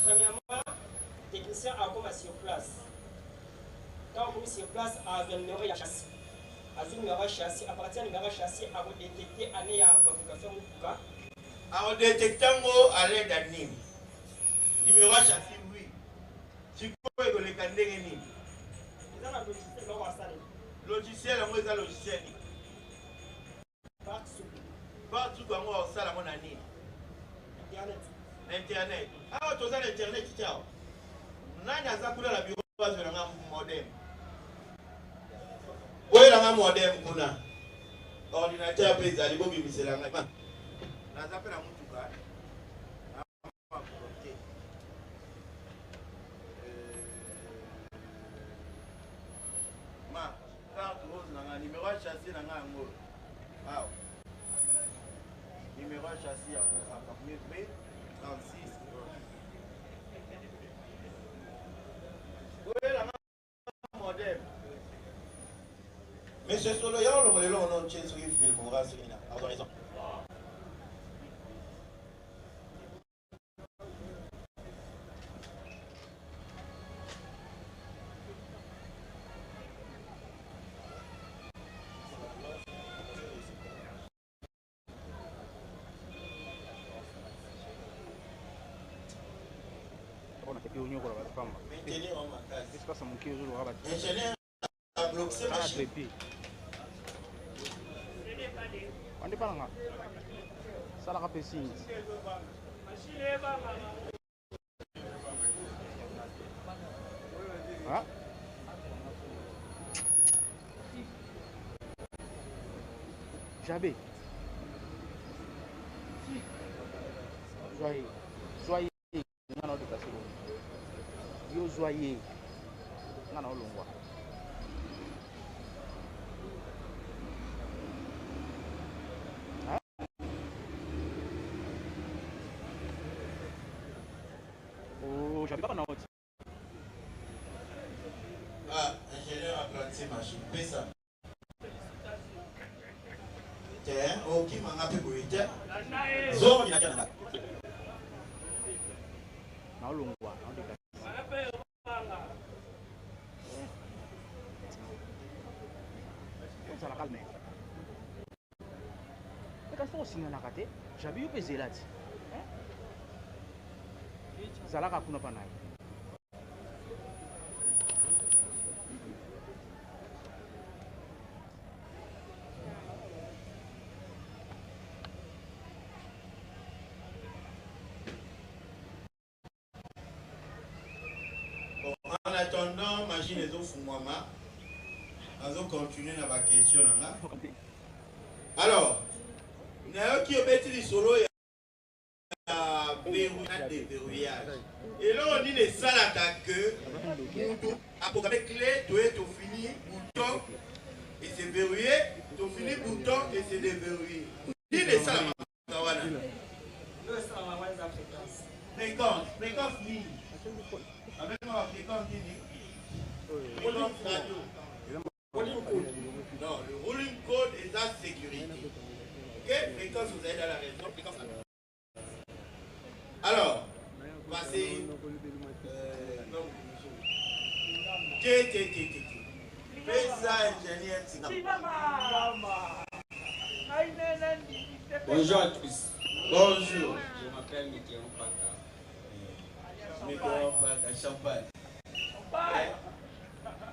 Premièrement, technicien a commencé sur place. Quand on commence sur place, à un numéro de châssis. À un numéro de châssis, à partir du numéro de châssis, à vous détecter année à fabrication ou quoi. À détecter à l'aide d'anime. Numéro de châssis, oui. Tu peux le candidat. Logiciel, on va logiciel. Partout dans moi, ça la mon année. Internet. Ah, tu as l'internet, ciao. Nanya za kula la bureau bazo na modem. Oye la modem kuna. Ordinateur pe zali bo bimisela nga. Na za pe na mutu ka. Ma, carte rose na numéro châssis na nga ngolo. Ah. Numéro châssis à B 36. Monsieur Solo, il y a un nom de Tchèque qui filme, on va se faire. A raison. Ingénieur a bloqué machine. On est pas là. Ça la rappelle signe. Ah. J'avais. Soyez. Non, de passer. Yo soyez. Non, l'on voit. Oh, j'avais pas note. Ah, ingénieur apprenti machine. Fais ça. Tiens, ok, m'a appelé pour lui. Zone, il a qu'à la. Non, l'on voit. Ça la calme. Mais quand on signe la carte, j'avais eu pesé là. Ça la capuna pas naï. En attendant, machine les autres moi. On va continuer dans la question. Alors, nous avons qui obéit solo et verrouillage. Et là, on dit les salades que pour avec clé, tu es fini, bouton, et c'est verrouillé, tu finis, bouton, et c'est déverrouillé. Dis les salades. Fréquence ligne. Avec moi, fréquence ligne. Non, le rolling code est la sécurité. Ok, fréquence, vous avez dans la raison. Fréquence. Alors, passez. Fais ça, ingénieur. Bonjour à tous. Bonjour. Je m'appelle Mitterrand Paka. Mitterrand Paka, champagne.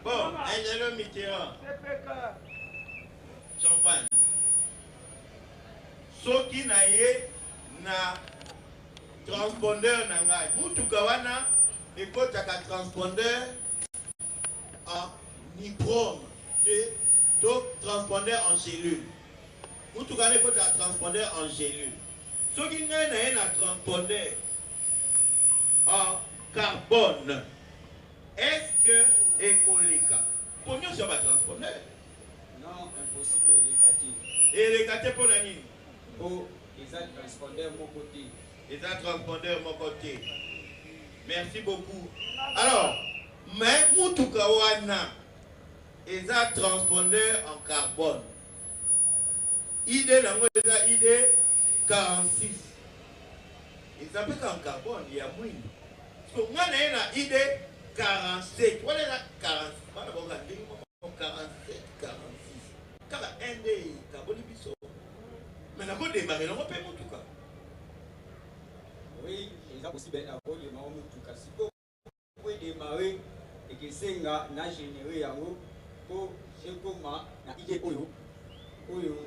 Bon, ingénieur Mitterrand. Champagne. Ce qui n'a na transpondeur nangai. Mutukawana, il faut un transpondeur en niprome. Donc, transpondeur en gélule. Mutukawana, il faut un transpondeur en gélule. Ce qui n'a un transpondeur en carbone. Est-ce que écolika? Combien ça va transpondeur? Non, impossible de et les gâtés pour la nuit. Pour les transpondeurs mon côté. Les transpondeurs mon côté. Merci beaucoup. Alors, mais Moutukawana, les transpondeurs en carbone. Idée, la idée 46. Ils appellent en carbone, il y a moins. So, moi, j'ai une idée 47. Voilà la 47. Moi, j'ai 47, 46. Quand un des carbone biso. Mais on va démarrer, on va payer tout cas. Oui, ils ont aussi bien avoir démarrer tout cas. Si vous pouvez démarrer et que c'est n'a généré un mot pour comment na idée oyo.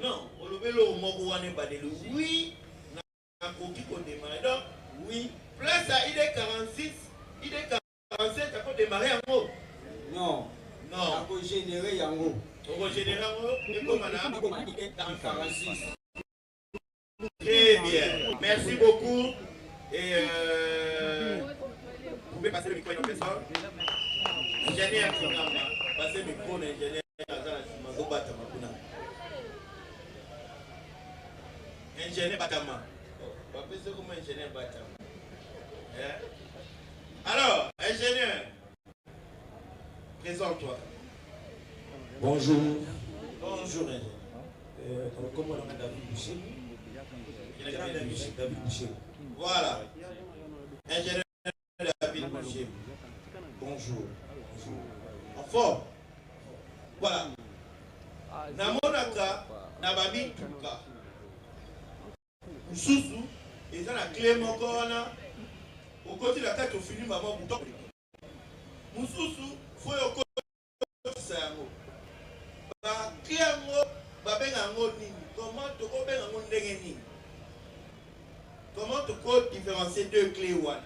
Non, on le veut le mot on est pas de oui, na koki qu'on démarre. Donc oui, place à idée 46, idée 47, ça peut démarrer en haut. Non, non. Ça peut générer en haut. On va générer en haut et comment on a idée 46. Très bien, merci beaucoup. Et vous pouvez passer le micro à une personne. Ingénieur Kinamba, passez le micro à l'ingénieur Batama. Ingénieur Batama. On va faire comment ingénieur Batama. Alors, ingénieur, présente-toi. Bonjour. Bonjour, ingénieur. Comment on a David Boucher? David Boucher. Voilà. Ingénieur David Boucher. Bonjour. En forme. Voilà. Namonaka, Nababi Tuka. Ususu, et ça la clé mon corona. Au côté de la tête, au fini, maman, bouton. Mususu, faut au côté de ça. Ba clé mo, ba bengango nini. Comment tu peux bengango nini? Comment tu peux différencier deux clés one?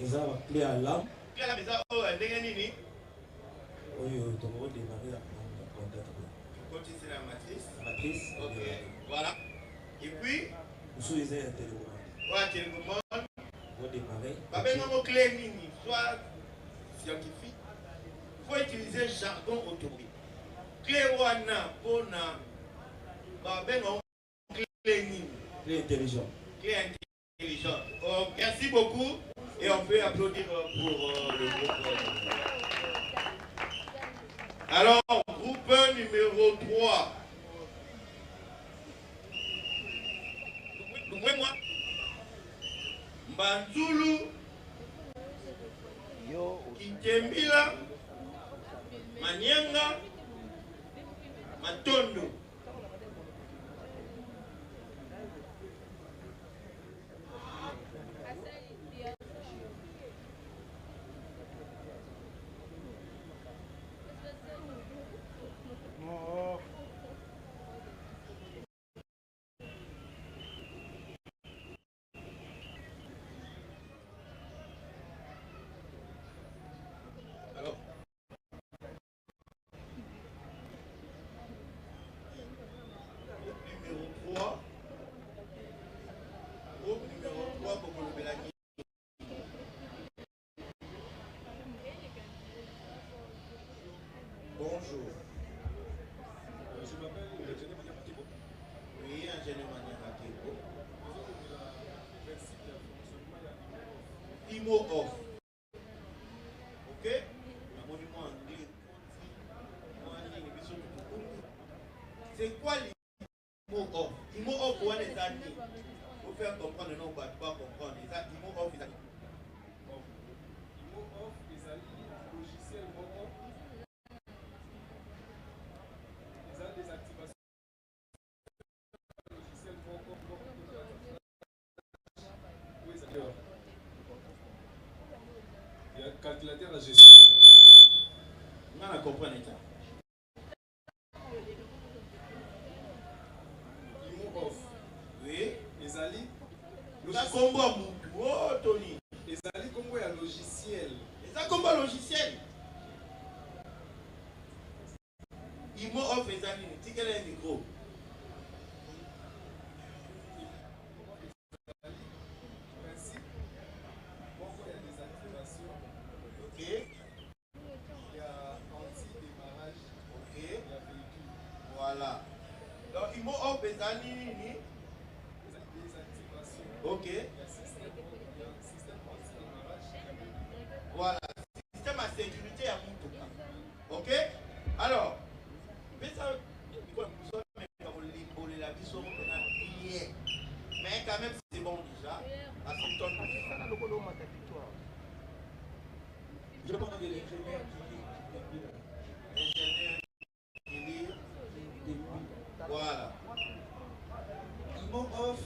Ils ont la clé à l'âme. Clé à la maison, oh, nini? Oui, tu peux démarrer la Continue sur la matrice. matrice. Ok, voilà. Et puis, vous avez un télécommande. voilà, télécommande. Vous démarrer. Pas besoin de clé nini, soit scientifique. Il faut utiliser jargon automobile. Clé wana pona. Pas besoin de clé nini. Clé intelligente. Clé intelligente. Oh, merci beaucoup. Et on peut applaudir pour le groupe. Alors, groupe numéro 3. Moi, Mbanzulu, Kitembila, Manyanga, Matondo. Bonjour. Je m'appelle l'ingénieur Maniamatiko. Oui, ingénieur Maniamatiko. IMO off. Ok? Un monument anglais. C'est quoi l'IMO off? IMO off, on est à il faut faire comprendre, non, pas comprendre. IMO off, il IMO off, il logiciel off. Des activations logicielles il y a un calculateur à gestion. On comprend ça. IMO off. Oui. Les alliés. Ça combat oh Tony. Les alliés combat un logiciel. Ça combat logiciel. IMO off les alliés. Quel est le micro? Ok. Il y a anti-démarrage. Ok. Il y a véhicule. Voilà. Donc, IMO off les alliés. Ok. Il y a système anti-démarrage. Voilà. Système à sécurité à Moutouka. Ok. Alors. Mais ça, Voilà. Ils m'ont offre,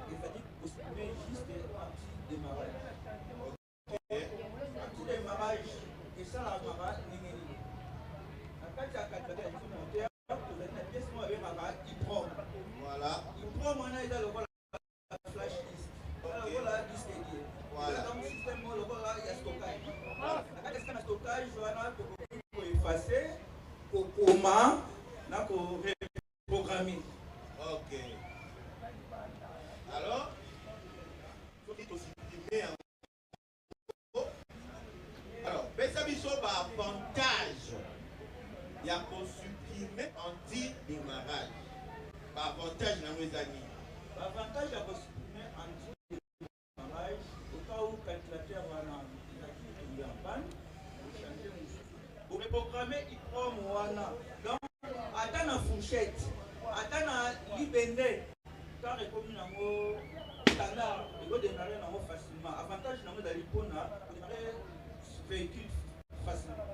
c'est-à-dire possible juste anti-démarrage. Anti-démarrage, et ça la mara n'engeni. La carte à 4 il faut monter, vous avez une pièce moi avec mara, il prend. Voilà. Il prend mon aide le rôle la flash disk. Le rôle la disque est dit. Voilà. Dans le système, le rôle là, il y a stockage. La carte est stockage, voilà, pour effacer, pour comment, là, pour reprogrammer. Ok. Alors, il faut qu'il faut supprimer un mot. Alors, Besabiso va avantage. Il y a pour supprimer anti-démarrage. Par avantage dans les années. L'avantage il y a pour supprimer anti-démarrage, au cas où le calculateur va tomber en panne, pour changer une chose. Pour reprogrammer, il prend Moana. Donc, attends la fourchette, attends la libende. Quand il est comme standard, il va démarrer facilement. Avantage d'aller pour démarrer véhicule facilement.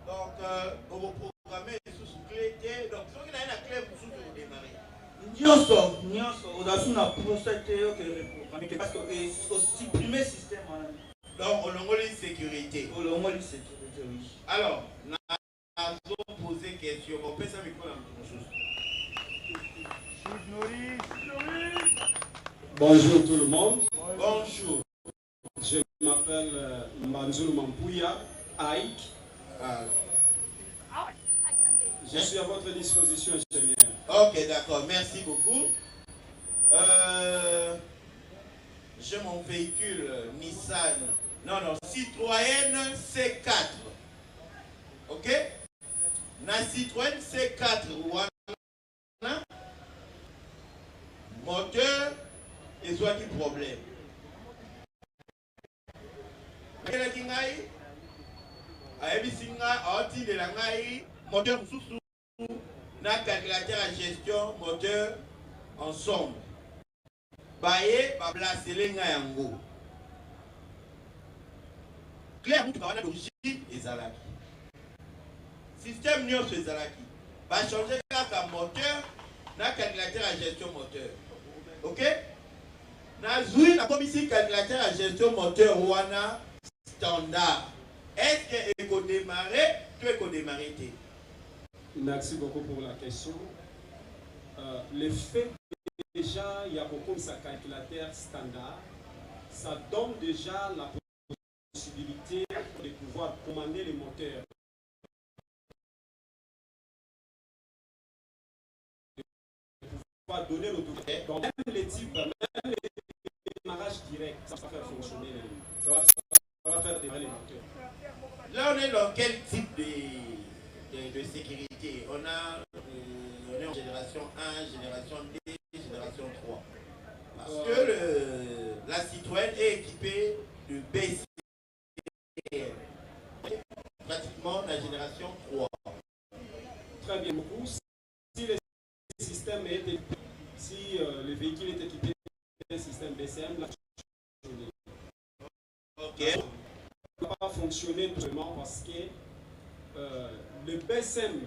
Donc, on va programmer sous clé. Donc, si on a une clé pour démarrer. Nyonso, au-dessus de la procédure que reprogrammer, parce que supprimer le système. Donc, on a une sécurité. On a une sécurité, oui. Alors, nous avons posé question. On peut ça micro dans quelque chose. Bonjour tout le monde. Bonjour. Je m'appelle Mbanzulu Mampouya Aïk. Je suis à votre disposition, ingénieur. Ok, d'accord. Merci beaucoup. J'ai mon véhicule Nissan. Non, Citroën C4. Ok? Na Citroën C4. Voilà. Moteur et soit qui problème. Quel est le moteur sous na calculateur à gestion moteur ensemble. Baye va placer les yango. Claire vous va d'origine ezalaki. Système nyonso ezalaki. Va changer kaka moteur na calculateur à gestion moteur. OK? Na zui na comme ici calculateur à gestion moteur wana standard. Est-ce que éco démarrer, tu éco démarrer? Merci beaucoup pour la question. Le fait que déjà il y a beaucoup de calculateur standard, ça donne déjà la possibilité de pouvoir commander les moteurs. De pouvoir donner l'autorité. Donc même les types, même les démarrages directs, ça va faire fonctionner, ça va faire démarrer les moteurs. Là on est dans quel type de sécurité? On est en génération 1, génération 2, génération 3. Parce que la Citroën est équipée de BCL. Pratiquement la génération 3. Très bien, beaucoup. Si le système est équipé, si le véhicule est équipé d'un système BCM, là, ok. Ne va pas fonctionner tout simplement parce que le BSM,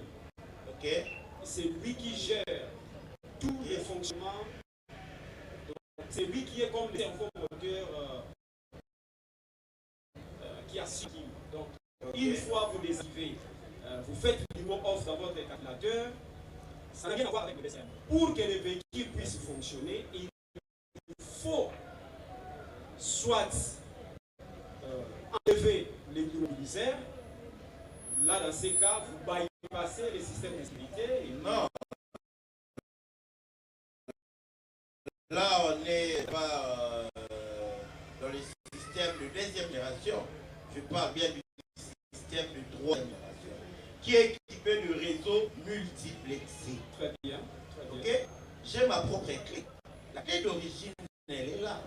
okay, c'est lui qui gère tout le fonctionnement. C'est lui qui est comme le cerveau moteur qui assure. Donc, une fois vous désactivez, vous faites du mot off dans votre calculateur, ça n'a rien à voir avec le BSM. Pour que le véhicule puisse fonctionner, il faut soit enlever les immobiliseurs. Là, dans ces cas, vous bypassez les systèmes de sécurité. Non. Là, on n'est pas dans le système de deuxième génération. Je parle bien du système de troisième génération, qui est équipé de réseaux multiplexés. Très bien. Très bien. Ok? J'ai ma propre clé. La clé d'origine, elle est là.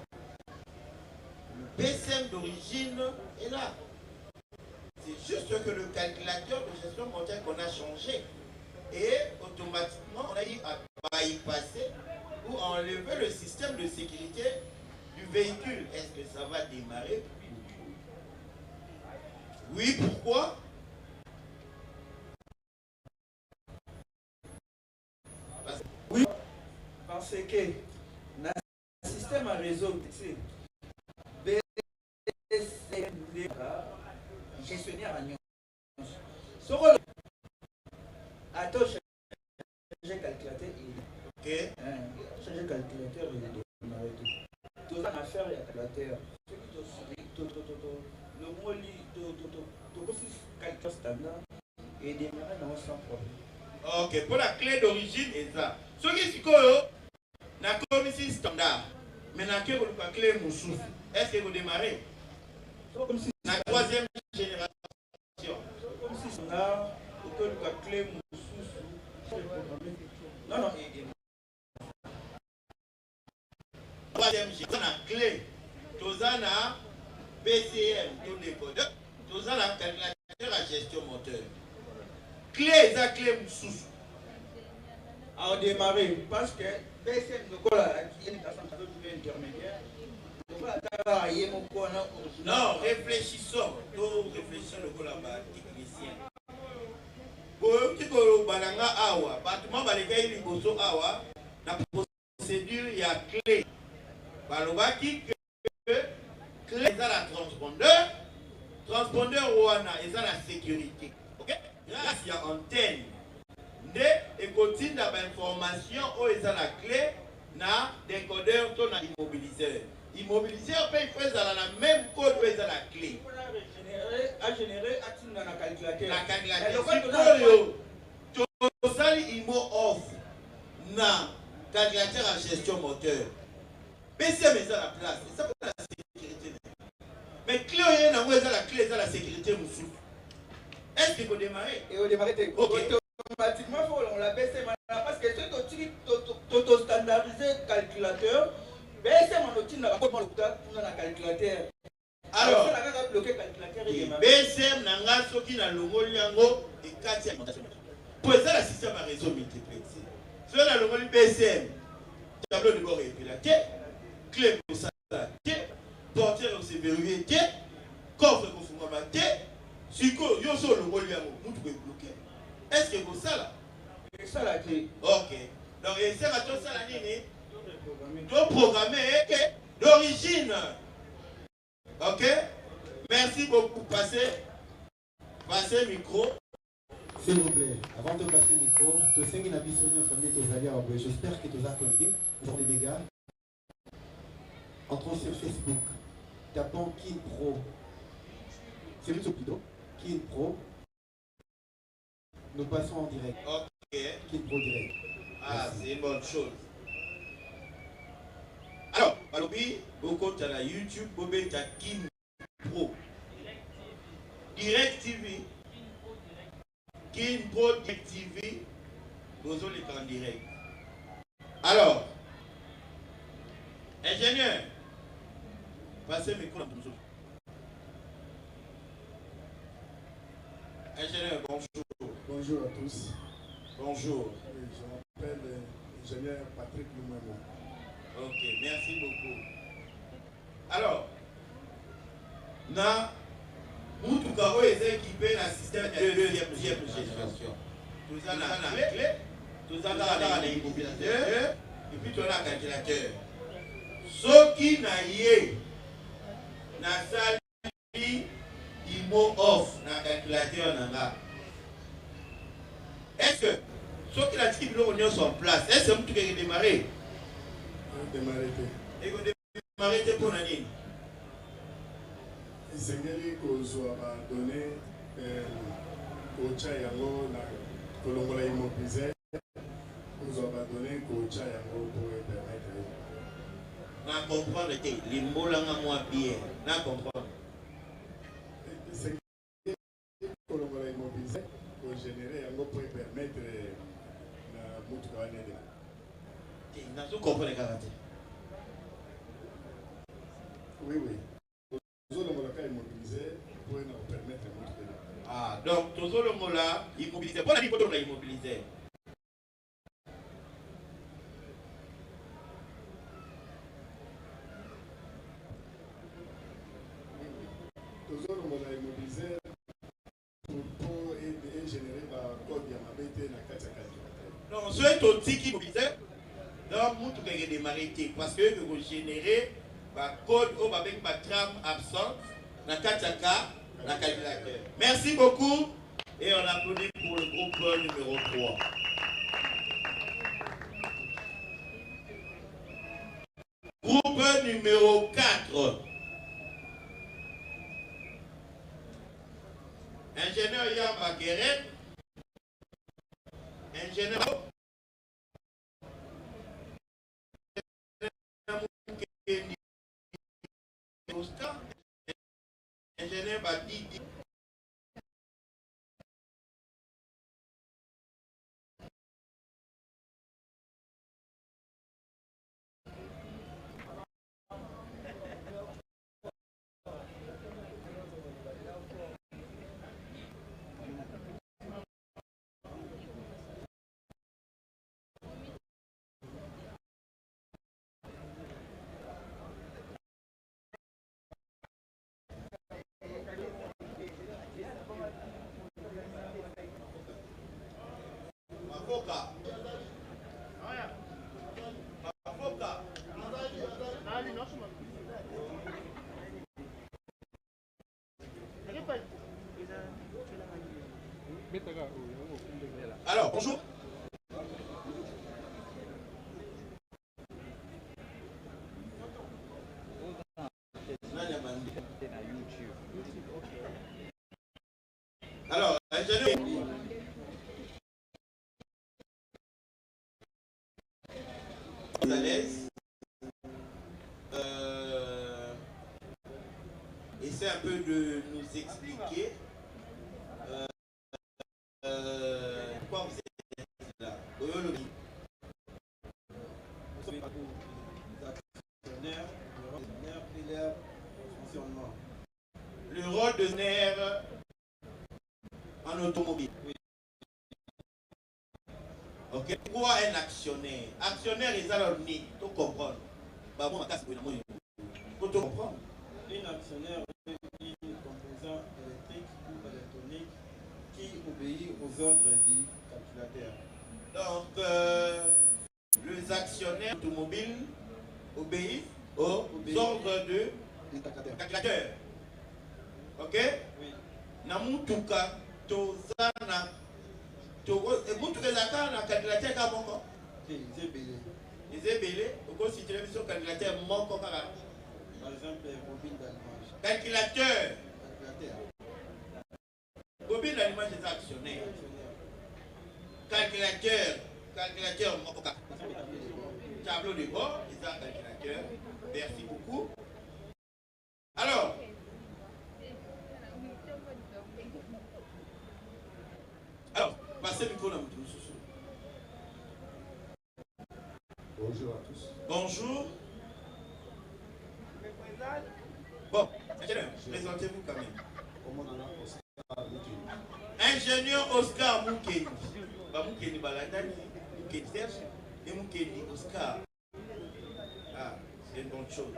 Le BSM d'origine est là. C'est juste que le calculateur de gestion moteur qu'on a changé et automatiquement on a eu à bypasser ou enlever le système de sécurité du véhicule. Est-ce que ça va démarrer? Oui, pourquoi? Oui, parce que dans le système à réseau, BCMD, gestionnaire à Nyon. Ce rôle, attends, changer calculateur, Ok. Changer calculateur, il est tout ça affaire, il y a calculateur. Le mot lit, calculateur standard, et démarrer dans sans problème. Ok, pour la clé d'origine et ça. Ce qui est na commission standard, mais na que vous la clé moussou. Est-ce que vous démarrez? La troisième génération. Comme si standard, pour que la clé moussou. Non, non. Troisième génération, la clé. Tozana PCM, tout décodeur. Tozana calculateur à gestion moteur. Clé, ça clé moussou. À démarrer, parce que PCM, il y a une personne qui est intermédiaire. Non, réfléchissons. Nous réfléchissons le là-bas, technicien. Pour que le balanga awa, bâtiment balega il boso awa, la procédure il y a clé. Balobaki que clé est à la transpondeur ouana est à la sécurité. OK? Grâce il y a antenne. Et continue d'avoir information où est la clé na décodeur ton na immobiliseur. Immobiliseur peut faire la même code où est la clé. À générer à la calculateur. La calculateur. Tu sali immo off na calculateur à gestion moteur. PCM est à la place. Ça peut la sécurité. Mais clé est la clé est à la sécurité moussou. Est-ce qu'il faut démarrer? Et au démarrer, ok. Automatiquement, on l'a baissé parce que c'est tu standardisé calculateur. Baissé mon outil n'a pas le calculateur. Alors, BSM n'a pas qui n'a le mot liango et 4 alimentation. Pour ça, le système a réseau multiplexé. Sur le mot BSM, tableau de bord épilaté, clé pour ça, portière aussi verrouillé, coffre pour fumamaté, sucre, yo sur le mot liango, vous pouvez bloquer. Est-ce que vous ça là? C'est ça la clé. Ok. Donc, et c'est à tout ça la ligne. Donc, programmer d'origine. Ok? Merci beaucoup. Passez le micro. S'il vous plaît, avant de passer le micro, j'espère que tu as connecté pour les dégâts. Entrons sur Facebook. Tapons Kin Pro. C'est le plutôt. Kin Pro. Nous passons en direct. Ok. Kin Pro direct. Ah, c'est une bonne chose. Alors, Balobi, beaucoup de la YouTube, Bobé, tu as Kin Pro. Direct TV. Kin Pro Direct TV. Vous allez en direct. Alors, ingénieur, passez le micro dans tout. Ingénieur, bonjour. Bonjour à tous. Bonjour. Je m'appelle l'ingénieur Patrick Lumemo. Ok, merci beaucoup. Alors, na Moutoukaro est équipé d'un système de deuxième génération. Tout ça dans la clé, tout ça dans l'immobilisateur, et puis tout ça dans le calculateur. Ce qui n'a yé, na sali, immo off, dans le calculateur, nanga. Est-ce que ceux qui l'ont dit qu'ils sont en place, est-ce que vous pouvez démarrer? Démarrer. Et vous démarrer pour l'année. Isengeli kozwa donné kocha yango na kolongola immobiliser kozwa donné kocha yango pour permettre na comprendre que limbolanga moi bien na comprendre Isengeli kolongola immobiliser pour générer yango pour permettre na mutuka wane de na zo comprendre karaté. Oui. Ah, donc, tout le monde là, immobilisé. Pour la vie, il faut immobiliser. Tout le monde est immobilisé pour générer la code de la BT dans 4 Non, ceux qui sont immobilisés, Donc, nous devons démarrer parce que vous générez un code avec ma trame absente, la Kataka, la calculateur. Merci beaucoup et on applaudit pour le groupe numéro 3. Groupe numéro 4. Ingénieur Yamba Guéret. Ingénieur Ingénieur Badidi. Alors, bonjour. Alors, ingénieur. À l'aise. Essaie un peu de nous expliquer pourquoi vous êtes là. Le rôle de nerf en automobile. Oui. Ok. Pourquoi un actionnaire? Actionnaire, ils ont le tout comprendre. Bah bon, pour tout comprendre. Un actionnaire est un composant électrique ou électronique qui obéit aux ordres du calculateur. Donc, les actionnaires automobiles obéissent aux ordres du calculateur. Ok? Oui. Namutuka tozana mutuka ezaka na calculateur ka moko. Ezebele okositire biso calculateur moko kaka. Par exemple, bobine d'allumage. Calculateur. Bobine d'allumage est actionnaire. Calculateur moko kaka. Tableau de bord, c'est un calculateur. Merci beaucoup. Alors, passez le micro dans votre sous. Bonjour à tous. Bonjour. Bon, présentez-vous quand même. Ingénieur Oscar Moukeni. Moukeni Baladani, Moukeni Serge et Moukeni Oscar. Ah, c'est une bonne chose.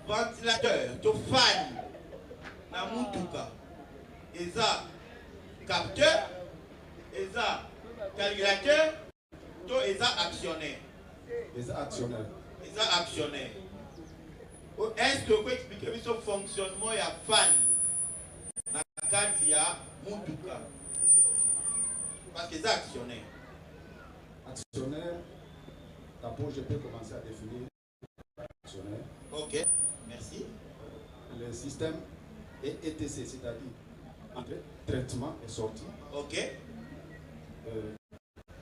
Ventilateur, Tofani, Namutuka, Eza, capteur, Eza, calculateur, to Eza actionnaire. Eza actionnaire. Eza actionnaire. Est-ce que vous pouvez expliquer ce fonctionnement ya fan na kati ya Mutuka? Parce que Eza actionnaire. Actionnaire, d'abord je peux commencer à définir actionnaire. Ok, merci. Le système est ETC, c'est-à-dire entrée, traitement et sortie. Ok.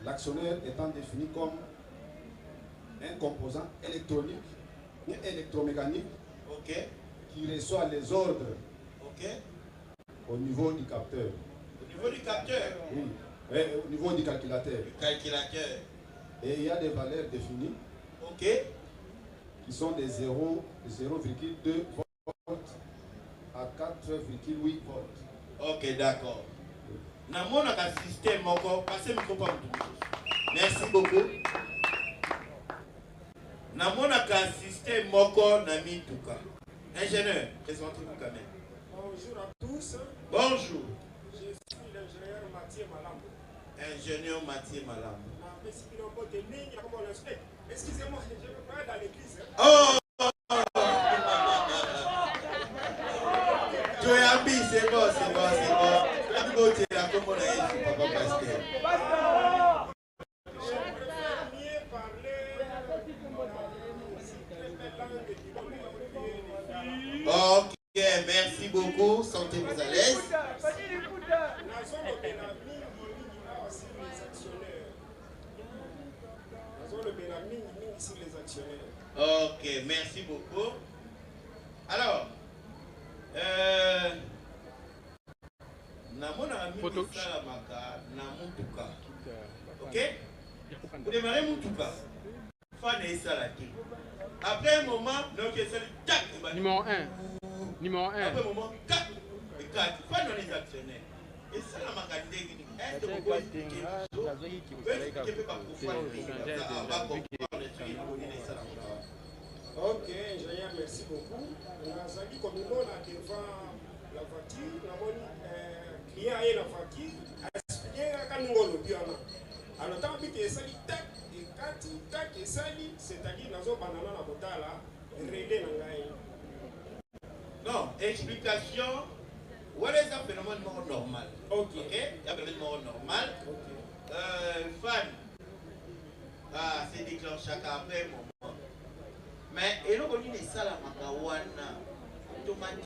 L'actionnaire étant défini comme un composant électronique ou électromécanique qui reçoit les ordres au niveau du capteur. Au niveau du capteur? Oui, au niveau du calculateur. Du calculateur. Et il y a des valeurs définies qui sont des 0,2 volts à 4,8 volts. Ok, d'accord. Dans mon système, passez le micro. Merci beaucoup. Dans mon système, Namituka. Ingénieur, présentez-vous quand même. Bonjour à tous. Bonjour. Je suis l'ingénieur Mathieu Malambo. Ingénieur Mathieu Malam. Excusez-moi, je ne peux pas aller dans l'église. Oh! Joyambi, c'est bon. Tu es là comme on a dit, papa pasteur. Ok, merci beaucoup. Sentez-vous à l'aise. Ok, merci beaucoup. Alors, ok? Vous démarrez Moutouka. Après un moment, donc c'est le tac. Numéro 1. Numéro 1. Après un moment, 4 et 4. Pas dans les actionnaires. Et ça, la macadé, est-ce que vous pouvez expliquer ok, ingénieur, merci beaucoup. Nazali comme nous devant la voiture, le client a la voiture, a expliqué quand nous avons le piano. Alors, tant que ça dit tac, et tac, et ça dit, c'est-à-dire dans un banana la botala, relais non, explication. What is un phénomène normal? Ok. Il y a un phénomène normal. Ok. Fan. Ah, c'est déclenché après un moment. Mais il y a des salles à Makawana. Automatisme,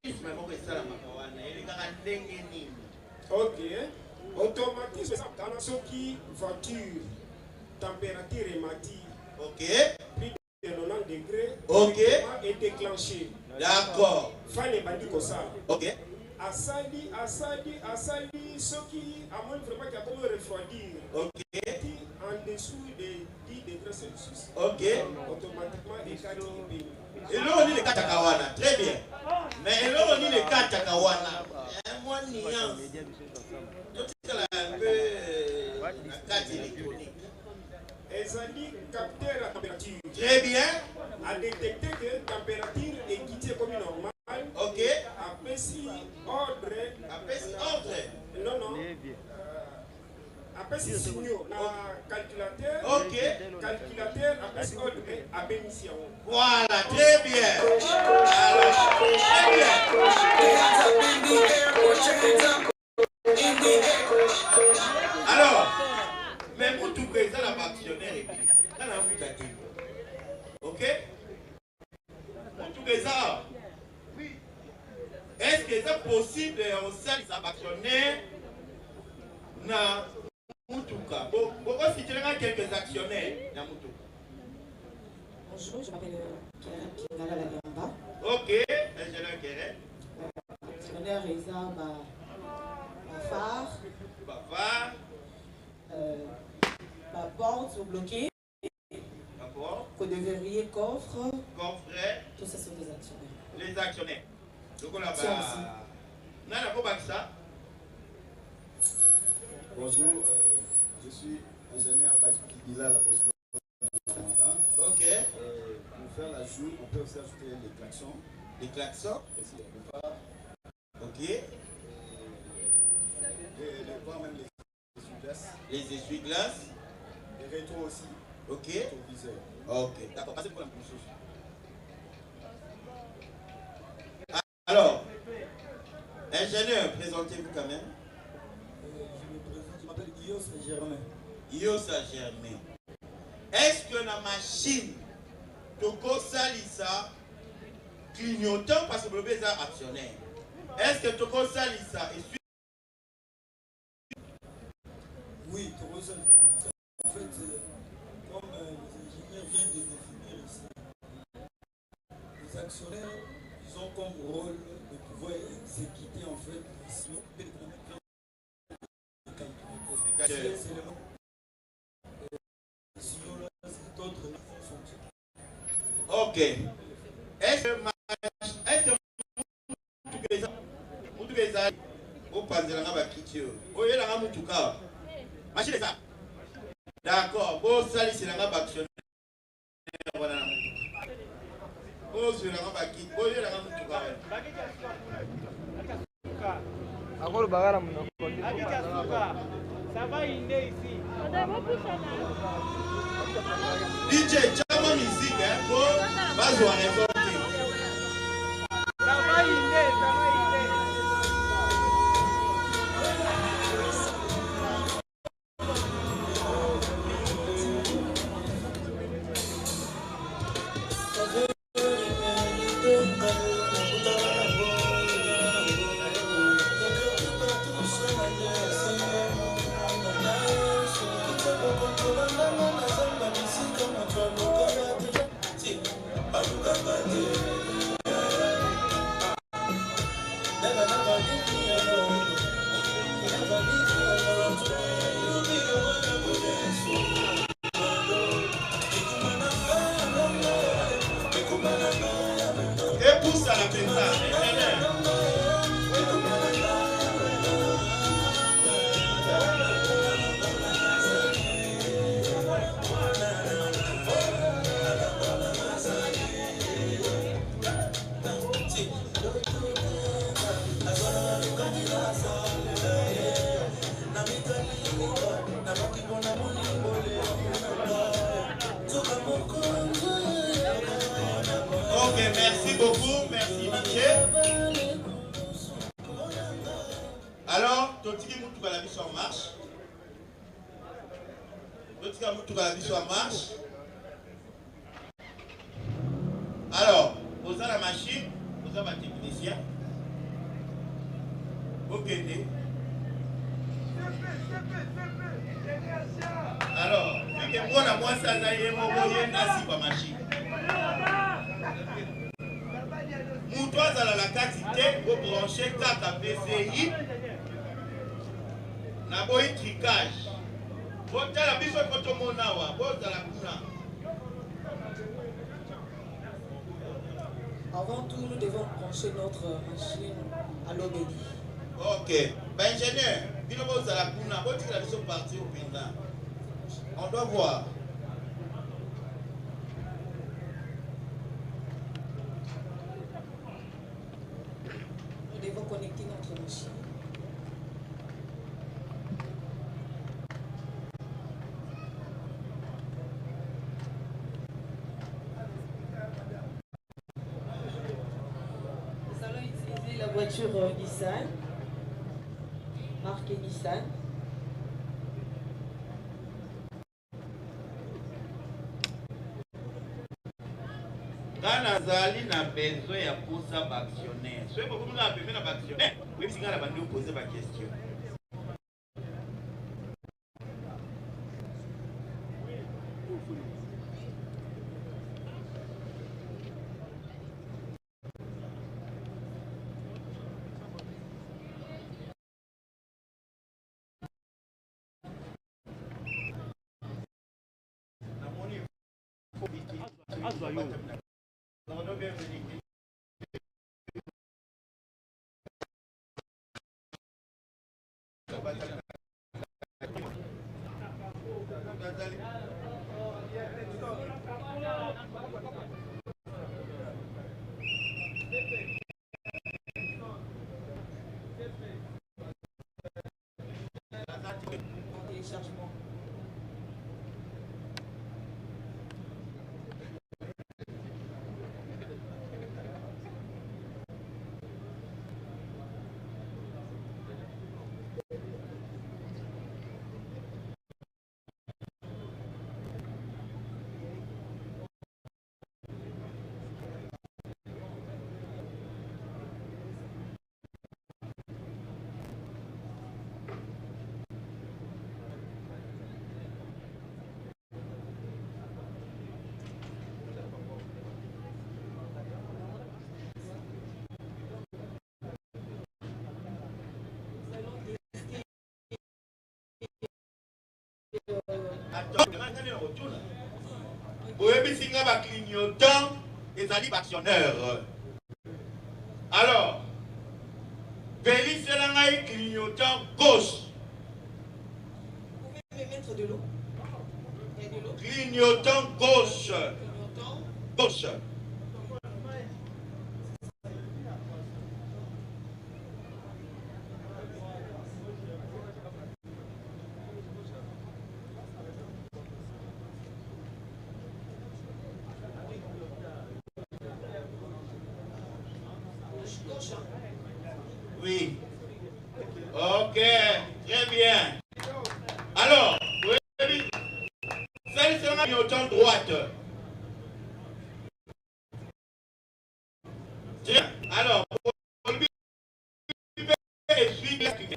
mais des salles à Makawana. Il y a des gens. Ok. Automatisme, ça, dans ce qui voiture, température et matière. Ok. Plus de 90 degrés. Ok. Et déclenché. D'accord. Fan et bandit comme ça. Ok. Asali, ce qui, à moins vraiment qu'il y a comme refroidir. Ok. En dessous de 10 degrés Celsius. Ok. Automatiquement, les 4 et là, on dit les 4 Takawana. Très bien. Mais là, on dit les 4 Takawana. Moi, nuance. C'est un peu la carte électronique. Ezali capteur la température. Très bien. A détecté que la température est quittée comme normale. Ok. Après si ordre. Après si ordre. Non. Après si signaux. Na calculateur. Ok. Calculateur. Après si ordre. À bénéficier. Voilà, très bien. Alors, très bien. Alors, mais pour tout président, la actionnaire est payé. Là, on a dit. Ok? Pour tout président, oui. Est-ce que c'est possible on sait les actionnaires na Moutouka? Pourquoi si tu as quelques actionnaires na Moutouka? Bonjour, je m'appelle Kingala Lagamba. Ok, ingénieur Kéré. Actionnaire Reza Bafar. Bafar. Ma porte sont bloquées. D'accord. Code de verrouillé, coffre. Coffret. Tout ça sont des actionnaires. Les actionnaires. Donc on a ça. Bonjour, je suis ingénieur Badikibila, la Boston. Ok. Pour faire l'ajout, on peut aussi ajouter les klaxons. Les klaxons. Ok. Même les essuie-glaces. Les essuie-glaces. Les rétros aussi. Ok. Rétroviseurs. Ok. D'accord. Passez pour la même chose. Alors, ingénieur, présentez-vous quand même. Je me présente, je m'appelle Ios Germain. Ios Germain. Est-ce que la machine Toko Salissa clignotant parce que le bébé est actionnaire? Est-ce que Toko Salissa est suivi? Oui, Toko Salissa. En fait, comme les ingénieurs viennent de définir ici, les actionnaires, ils ont comme rôle de pouvoir exécuter en fait les missions économiques. C'est le ok. Est-ce que vous pensez que d'accord. Bon, ça, c'est la actionnaire. Agora o bagara Ça va inné ici. DJ, chama musique, hein, pour base ou révolter. Ça va inné, ça va inné. Et pousse à la penta. Ok, merci beaucoup, merci Miché. Alors, Totiki Moutou la mission en marche. Totiki Moutou la mission en marche. Alors, vous avez la machine, vous avez un technicien. Ok. Alors, vu que moi, moi, ça a été mon machine. Moutoise à la quantité, vous branchez 4 PCI. N'a pas eu tricage. Vous avez la mission de mon awa, vous avez la kuna. Avant tout, nous devons brancher notre machine à l'eau bénie. Ok. Ben, ingénieur, vous avez la kuna, vous avez la mission partie au pendant. On doit voir. Nous devons connecter notre machine. Nous allons utiliser la voiture Nissan, marque Nissan. Quand Nazali n'a besoin de pousser l'actionnaire, si vous avez besoin d'un actionnaire, vous pouvez poser ma question. Téléchargement. Boyebisinga ba clignotant et ali actionnaire. Alors, Félix Langai clignotant gauche. Vous pouvez me mettre de l'eau. Il y a de l'eau. Clignotant gauche. Clignotant. Gauche. autant droite. Tiens, alors, pour lui, explique action.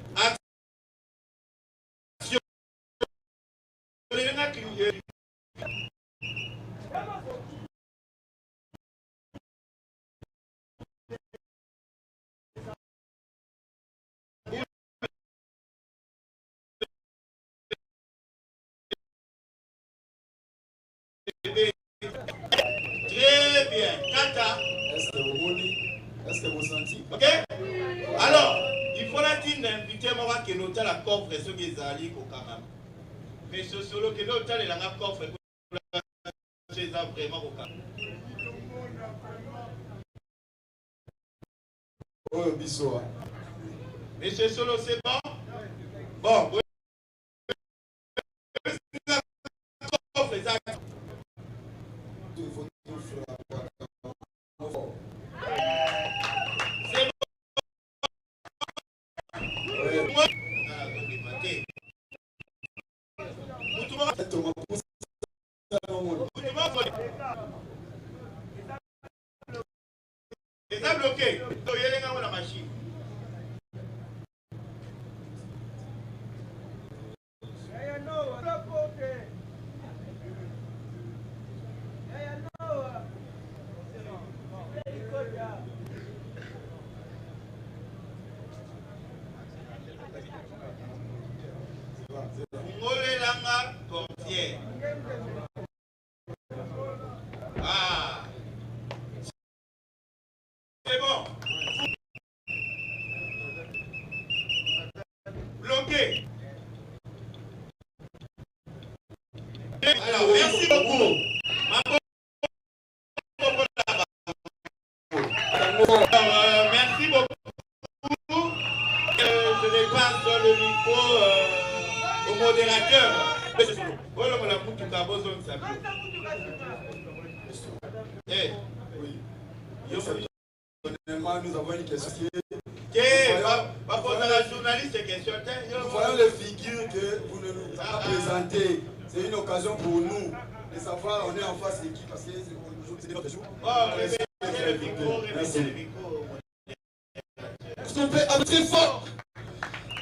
Très bien. Tata. Est-ce que vous sentez? Ok? Alors, il faut la dire d'inviter moi que nous avons la coffre ce qui est allé au Canada. Mais ce solo que nous avons la coffre c'est vraiment au Canada. Oh, bisous. Mais ce solo c'est bon? Bon, oui. C'est bloqué. Donc, il y a la machine. Ngolelanga Pompier. Ah. C'est bon. Bloqué. Alors, merci beaucoup. Merci beaucoup. Je vais passer le micro au modérateur. Oui. Nous avons une question. La journaliste question. Nous voyons les figures que vous ne nous avez pas présentées. C'est une occasion pour nous de savoir on est en face de qui parce que c'est notre jour. Merci. Est-ce qu'on peut très fort?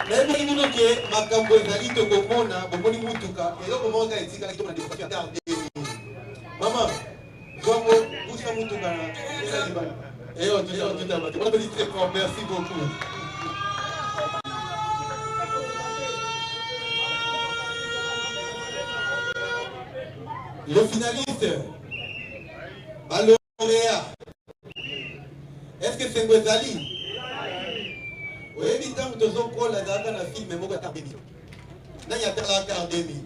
Mais nous que makambo ezali to komona bomoni mutuka eloko moko etikala to na défense garde. Maman, bongo pousse mutuka na ezali bana. Et on dit on dit très fort, merci beaucoup. Le finaliste, Baloréa. Est-ce que c'est Ngwezali? Oui, évidemment, nous avons quoi la date dans la film, mais moi, je suis là, il y a la carte demi.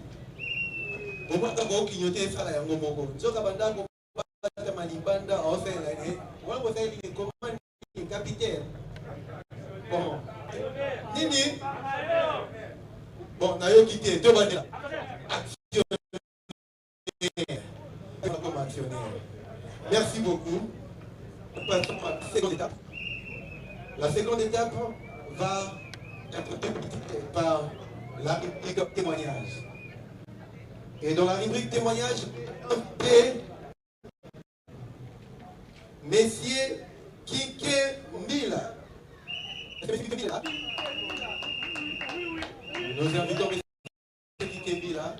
Pour moi, je suis clignoté ça, là, je suis malibanda, on fait l'année. Moi, je suis comment le capitaine. Bon. Nini? Bon, on a quitté. Tout va dire. Comme actionnaire. Merci beaucoup. Nous passons à la seconde étape. La seconde étape va être débuté par la rubrique témoignage. Et dans la rubrique témoignage, Messieurs Kike Mila. Nous invitons Messieurs Kike Mila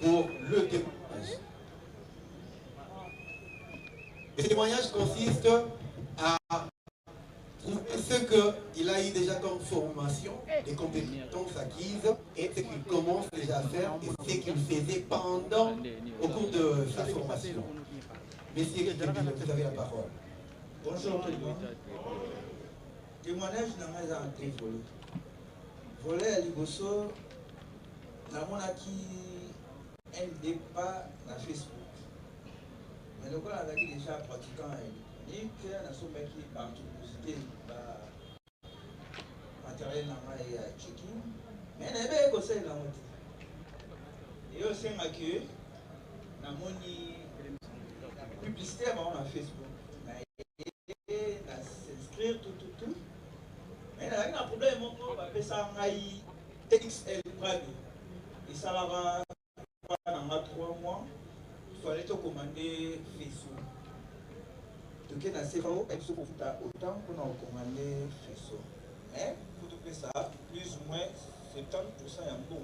pour le témoignage. Et ce témoignage consiste à trouver ce qu'il a eu déjà comme formation, des compétences acquises, et ce qu'il commence déjà à faire, et ce qu'il faisait pendant, au cours de sa formation. Messieurs Kike Mila, vous avez la parole. Bonjour tout le monde. Témoignage n'a pas été volé. Volé à Liboso, n'a pas un débat sur Facebook. Mais le cas, on a déjà pratiquant électronique, on a soumis qui par curiosité, matériel et checking. Mais on a bien conseillé la moitié. Et aussi, on a que la publicité avant on a Facebook. S'inscrire tout. Mais il y a un problème, on va ça XL Prague. Et ça va dans 3 mois. fallait te commander faisceau. Donc, il y a assez fort, il faut autant qu'on a commandé faisceau. Mais, pour tout ça, plus ou moins 70% est un bon.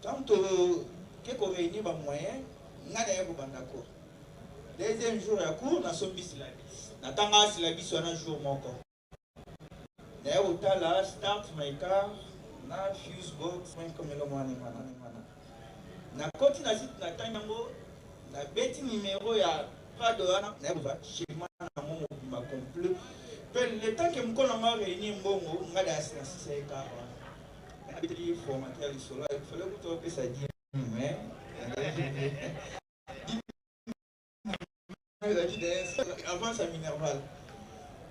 Tant que qu'on réunit les moyens, on a d'accord. Deuxième jour, il y a cours, on a sombi syllabis. On a syllabis un jour encore. D'ailleurs, au temps là, start my car, on a fuse box, comme le moine. Na continue à site na tango, na beti numéro ya pas de ana, na ba schéma na mon ma complet. Le temps que m'ko na ma réunir mbongo, nga da asina c'est car. Na beti formateur solo, il fallait que tu opé ça dit mais avant ça minerval.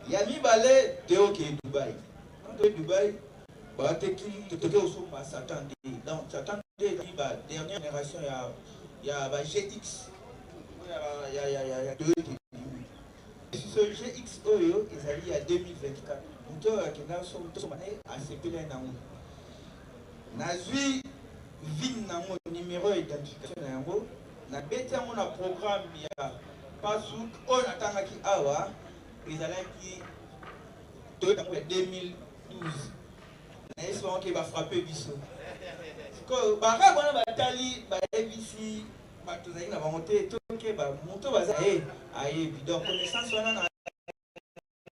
Il y a mis balai de OK Dubaï. De Dubaï, bah tu te aussi pas s'attendre. Donc s'attendre la dernière génération il y a GX. Il y a deux qui ce GX Oyo ils allaient à 2024. Moteur qui n'a son ACP là nan. Nazui vin na mon numéro d'identification na yango. Na beti on a programme ya Pasuk on attend qui awa ils allaient qui 2012. Espérons qu'il va frapper Bissot. Que Baka Bona Batali, ABC, Batozaï n'a pas monté, tout que Monto Baza, aïe, donc connaissance, on a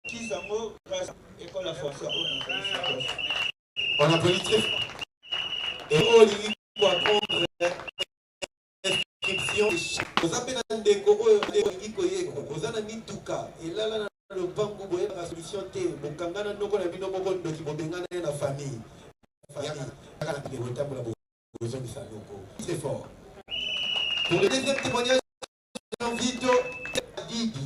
qui s'en moque grâce à l'école à force. On applaudit très fort. Et on dit pour apprendre l'inscription. Vous appelez un déco, vous en avez mis tout cas. Et là, le banque boye la solution T bokangana ndoko na bino moko ndoki bobengana na famille kala ki bota pour la besoin de saloko c'est fort. Pour le deuxième témoignage j'invite Didi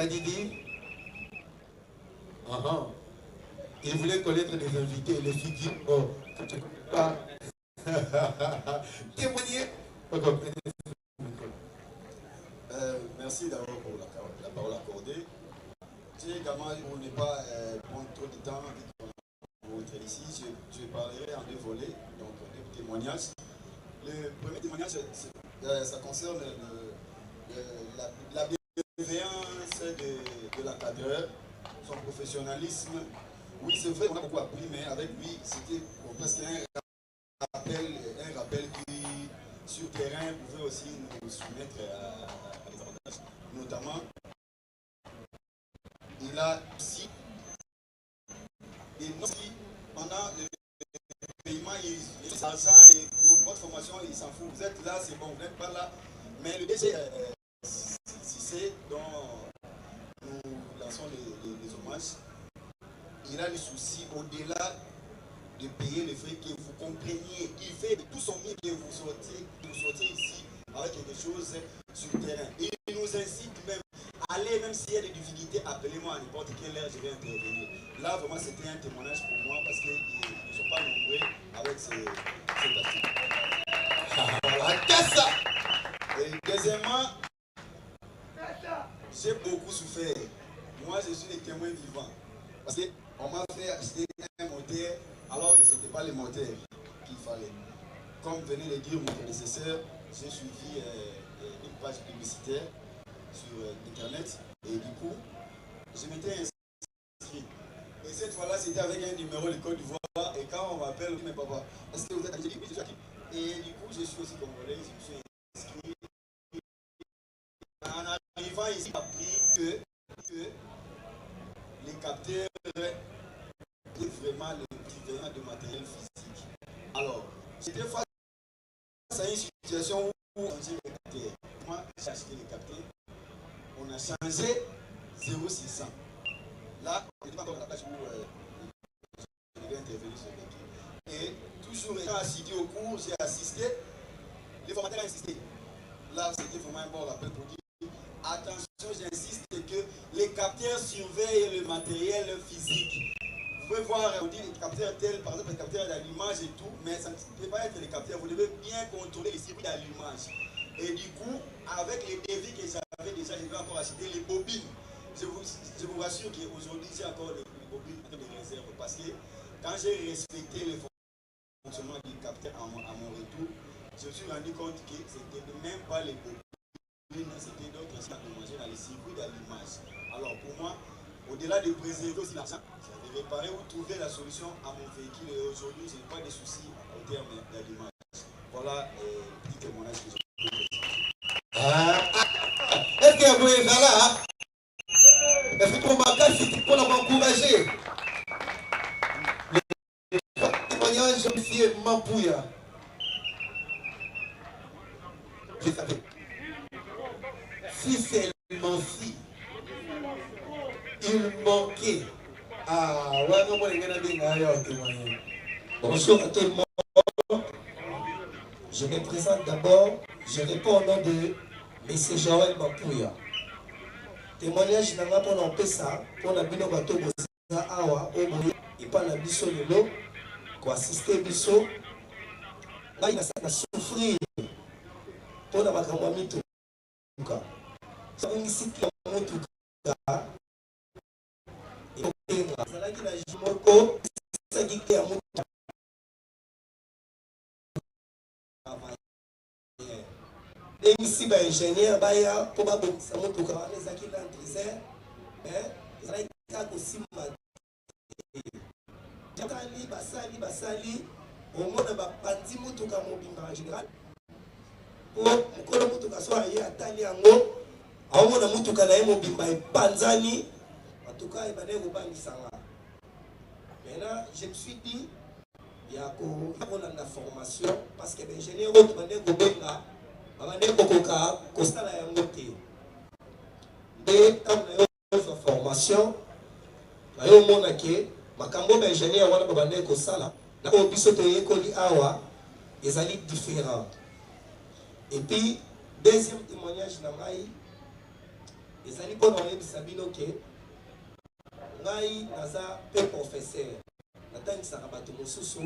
Didi il voulait connaître les invités les filles disent oh pas témoigner. Merci d'abord pour la parole accordée. Tu sais également, pour ne pas prendre trop de temps pour être ici, je parlerai en deux volets, donc deux témoignages. Le premier témoignage, ça concerne la bienveillance de l'encadreur, son professionnalisme. Oui, c'est vrai, on a beaucoup appris, mais avec lui, c'était presque un rappel qui, sur le terrain, pouvait aussi nous soumettre à des avantages. Notamment, il a aussi, et nous aussi, pendant le paiement, il est argent et pour votre formation, il s'en fout. Vous êtes là, c'est bon, vous n'êtes pas là. Mais le DG, c'est dont nous lançons les hommages, il a le souci au-delà de payer les frais, que vous compreniez. Il fait de tout son mieux que vous sortiez ici avec quelque chose sur le terrain. Et il nous incite même à aller, même s'il y a des difficultés, appelez-moi à n'importe quelle heure, je vais intervenir. Là, vraiment, c'était un témoignage pour moi parce qu'ils ne sont pas nombreux avec cette activité. Voilà, ça. Et deuxièmement, j'ai beaucoup souffert. Moi, je suis le témoin vivant. Parce qu'on m'a fait acheter un moteur alors que ce n'était pas le moteur qu'il fallait. Comme venait de dire mon prédécesseur, j'ai suivi une page publicitaire sur internet et du coup, je m'étais inscrit. Et cette fois-là, c'était avec un numéro de Côte d'Ivoire. Et quand on m'appelle, on dit, mais papa, est-ce que vous êtes actif? Oui, je suis actif. Et du coup, je suis aussi congolais, je me suis inscrit. En arrivant ici, j'ai appris que les capteurs étaient vraiment l'équivalent de matériel physique. Alors, j'étais face à une situation où on changeait les capteurs. Moi, j'ai acheté les capteurs. On a changé 0600. Là, on n'était pas encore à la place où je devais intervenir sur l'équipe. Et toujours étant assidu au cours, j'ai assisté. Les formateurs ont insisté. Là, c'était vraiment un bon rappel pour dire attention, j'insiste que les capteurs surveillent le matériel physique. Vous pouvez voir, on dit les capteurs tels, par exemple les capteurs d'allumage et tout, mais ça ne peut pas être les capteurs. Vous devez bien contrôler les circuits d'allumage. Et du coup, avec les devis que j'avais déjà, je vais encore acheter les bobines. Je vous rassure qu'aujourd'hui, j'ai encore les bobines de réserve parce que quand j'ai respecté les fonctionnement du capteur à mon retour, je me suis rendu compte que c'était même pas les bobines, c'était d'autres instruments de manger dans les circuits d'allumage. Alors pour moi, au-delà de préserver aussi l'argent, de réparer ou trouver la solution à mon véhicule. Et aujourd'hui, je n'ai pas de soucis au terme d'allumage. Voilà petit témoignage que je peux est-ce qu'il y a un là? Est-ce que ton bagage, c'est pour l'encourager? Le témoignage, monsieur Mapouya. Je savais. Si seulement si il manquait. Ah, ouais, non, moi, les gars, témoigner. Bonjour à tout le monde. Je me présente d'abord. Je réponds au nom de M. Joël Mapouya. Témoignage nanga pour l'empêcher, pour la bino bateau boza awa, oboye, et pas la biso lelo, quoi assister biso. Là, il a souffrir pour la makamwami tout. Ça, on ici qui a tout cas. Et on a ça qui n'a jimoko, ça qui est à mon et ici, ingénieur, pour ma bonne, ça monte au cas, les acquis d'entrée, ça a été aussi mal. Basali, au moins, on a pas dit moto en général. Pour le moto soit à Tali en haut, à moins de moto Panzani, en tout cas, il va aller au Bangisanga. Maintenant, je me suis dit, il y a la formation, parce que l'ingénieur, il va aller au Benga. Abane kokoka kosala yango te nde ntango na yo formation na yo omona ke makambo baingénieur wana babande kosala na oyo biso toyekoli awa ezali différent. Et puis deuxième témoignage na ngai ezali mpona oyebisa bino ke ngai naza mpe professeur natangisaka bato mosusu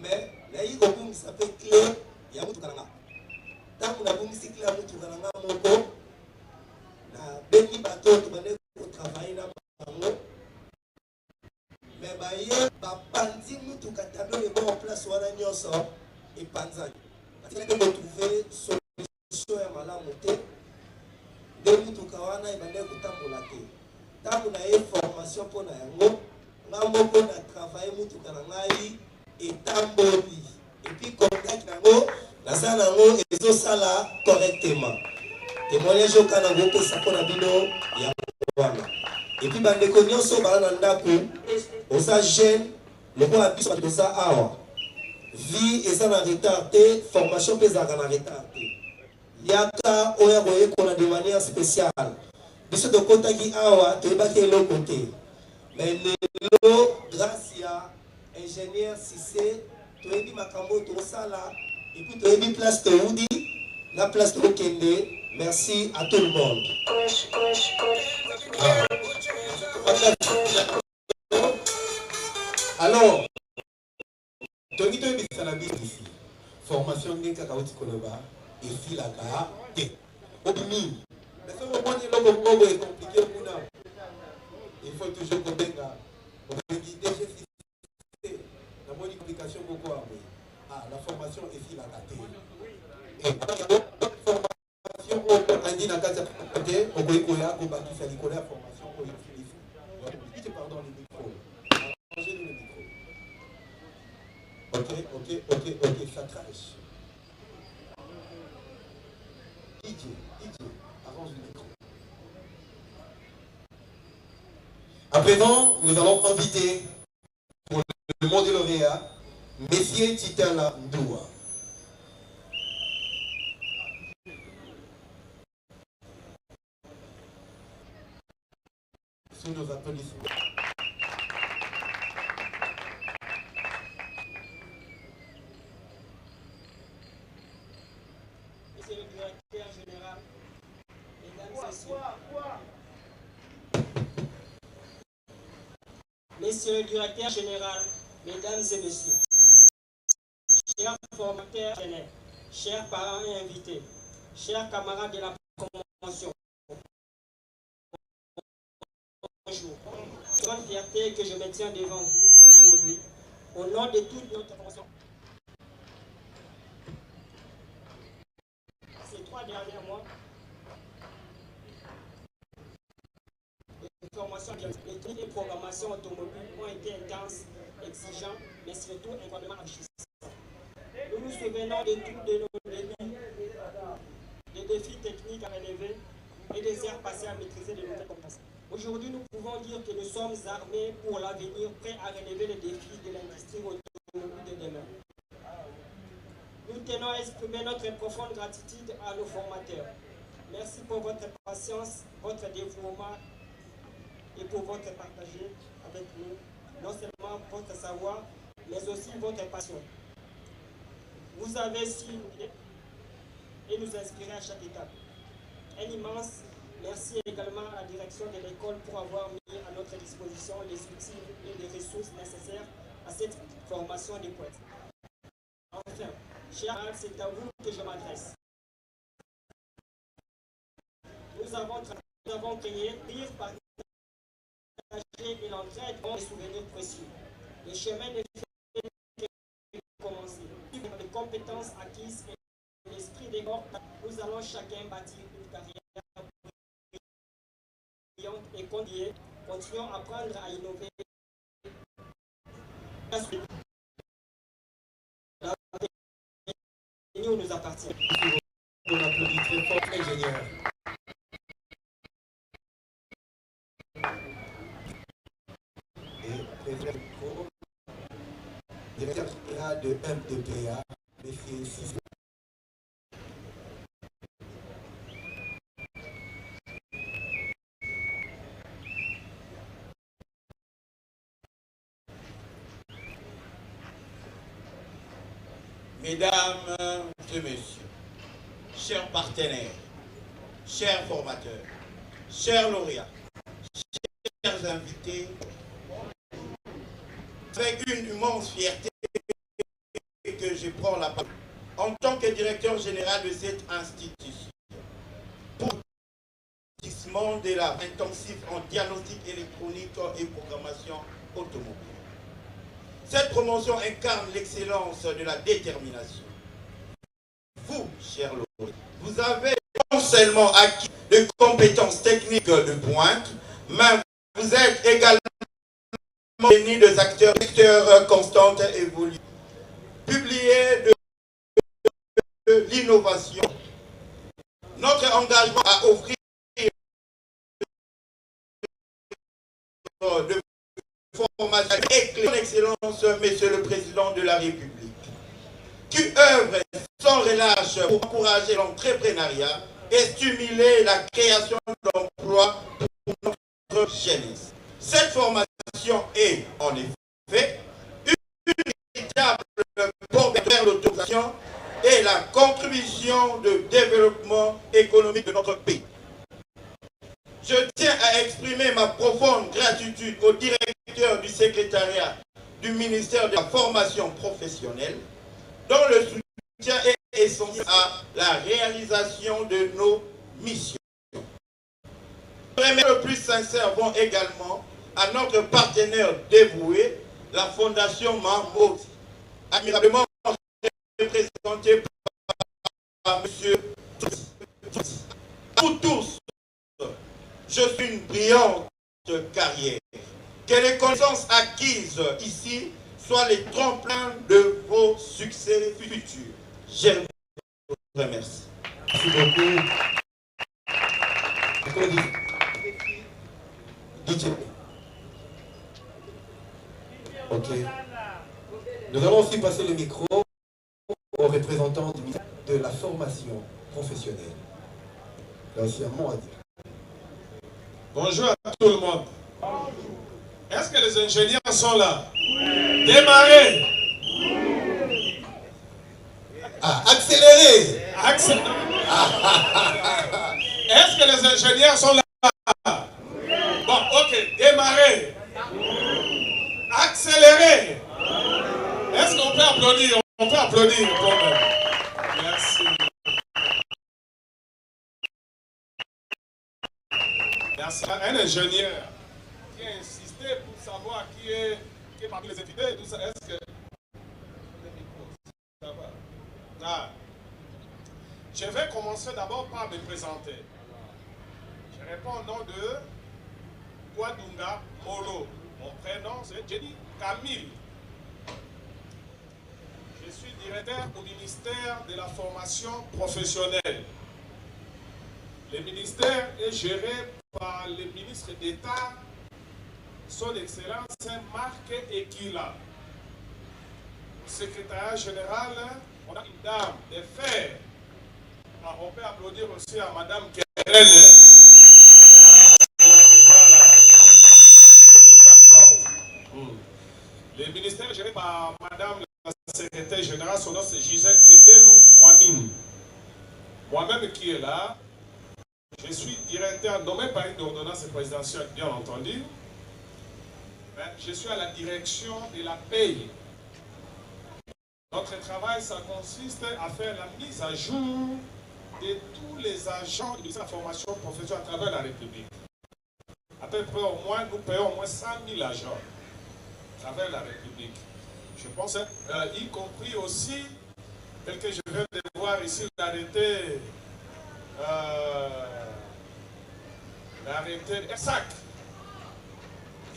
mais nayi kobungisa mpe clé ya motuka na nga. Tant que nous avons mis la moto dans la moko, na bengi bateau tu vas travailler dans la mais baye ba pandi moto katano le bon place wana nyoso et panzani. Parce que nous trouver solution ya malamu te. De moto kawana ibande kutambola te. Tant que na formation pour na yango, na moko na travailler moto kana ngai et tamboli. Et puis contact nango la salle nango ezo sala correctement. Témoignage au kanango pour ça pour bino ya wana. Et puis bandeko nyonso bana ndako osa jeune le ko abiso toza awa. Vie eza na retard te, formation pesa na retard te. Yaka oya boye ko na de manière spéciale. Biso de kotaki awa to ba ke lo côté. Mais le grâce à ingénieur Cissé to ebi makambo to sala. Et puis, tu as mis place de Woody, la place de Okende. Merci à tout le monde. Alors, tu as dit que ici. Formation de Kakaoti Koloba, et fil à la T. Obimi. Mais ce moment est compliqué pour nous. Il faut toujours que tu aies la bonne communication beaucoup à vous. La formation est fil à la T. Et la formation, on dit dans le cas de on peut y la formation, pardon, le micro. Arrangez le micro. Ok, ça crache. DJ, arrange le micro. À présent, nous allons inviter pour le monde de lauréat Messieurs Titala Ndoua. Sous nos applaudissements. Monsieur le directeur général, mesdames et messieurs. Monsieur le directeur général, mesdames et messieurs. Chers formateurs, chers parents et invités, chers camarades de la convention, bonjour. Grande fierté que je me tiens devant vous aujourd'hui au nom de toute notre promotion. Ces 3 derniers mois, les programmations automobiles ont été intenses, exigeantes, mais surtout incroyablement enrichissantes. Nous nous souvenons de tous des défis techniques à relever et des heures passées à maîtriser de nouvelles compétences. Aujourd'hui, nous pouvons dire que nous sommes armés pour l'avenir, prêts à relever les défis de l'industrie automobile de demain. Nous tenons à exprimer notre profonde gratitude à nos formateurs. Merci pour votre patience, votre dévouement et pour votre partager avec nous, non seulement votre savoir, mais aussi votre passion. Vous avez su nous guider et nous inspirer à chaque étape. Un immense merci également à la direction de l'école pour avoir mis à notre disposition les outils et les ressources nécessaires à cette formation des poètes. Enfin, cher Al, c'est à vous que je m'adresse. Nous avons créé Rire, Partager et l'entraide ont des souvenirs précieux. Le chemin ne fait que commencer. Les compétences acquises et l'esprit des corps, nous allons chacun bâtir une carrière brillante et continuons à apprendre à innover. L'avenir nous appartient. On applaudit très fort l'ingénieur. Directeur général de MDPA, M. Sisson. Mesdames et messieurs, chers partenaires, chers formateurs, chers lauréats, chers invités, avec une immense fierté que je prends la parole en tant que directeur général de cette institution pour l'investissement de la intensif en diagnostic électronique et programmation automobile. Cette promotion incarne l'excellence de la détermination. Vous, chers lauréats, vous avez non seulement acquis des compétences techniques de pointe, mais vous êtes également bénis des acteurs constantes et évolués. Publier de l'innovation. Notre engagement à offrir de formation éclairée son excellence, Monsieur le Président de la République, qui œuvre sans relâche pour encourager l'entrepreneuriat et stimuler la création d'emplois pour notre jeunesse. Cette formation est, en effet, une véritable porte vers l'autorisation et la contribution de développement économique de notre pays. Je tiens à exprimer ma profonde gratitude au directeur du secrétariat du ministère de la formation professionnelle, dont le soutien est essentiel à la réalisation de nos missions. Les remerciements les plus sincères vont également à notre partenaire dévoué, la Fondation Mahmoud, admirablement représentée par M. Pour tous, je suis une brillante carrière. Que les connaissances acquises ici soient les tremplins de vos succès futurs. Je vous remercie. Merci beaucoup. DJ. Ok. Nous allons aussi passer le micro aux représentants du ministère de la formation professionnelle. Il y a aussi un mot à dire. Bonjour à tout le monde. Est-ce que les ingénieurs sont là? Démarrez. Ah, accélérez. Est-ce que les ingénieurs sont là? Bon, ok, démarrez. Accélérez. Est-ce qu'on peut applaudir? On peut applaudir quand même. Merci. Merci. Un ingénieur qui a insisté pour savoir qui est parmi les invités et tout ça. Est-ce que Je vais commencer d'abord par me présenter. Je réponds au nom de Kwadunga Molo. Mon prénom c'est Jenny Camille. Je suis directeur au ministère de la formation professionnelle. Le ministère est géré par le ministre d'État, son Excellence Marc Ekila. Au secrétariat général, on a une dame de fer. Alors, on peut applaudir aussi à Madame Keren. Voilà. C'est une femme forte. Le ministère est géré par Madame la secrétaire générale, son nom c'est Gisèle Kendelou Mwamine. Moi-même qui est là, je suis directeur nommé par une ordonnance présidentielle, bien entendu. Mais je suis à la direction de la paye. Notre travail, ça consiste à faire la mise à jour de tous les agents du ministère de la formation professionnelle à travers la République. À peu près au moins, nous payons au moins 100 000 agents à travers la République. Je pense, y compris aussi, tel que je viens de voir ici, l'arrêté ERSAC.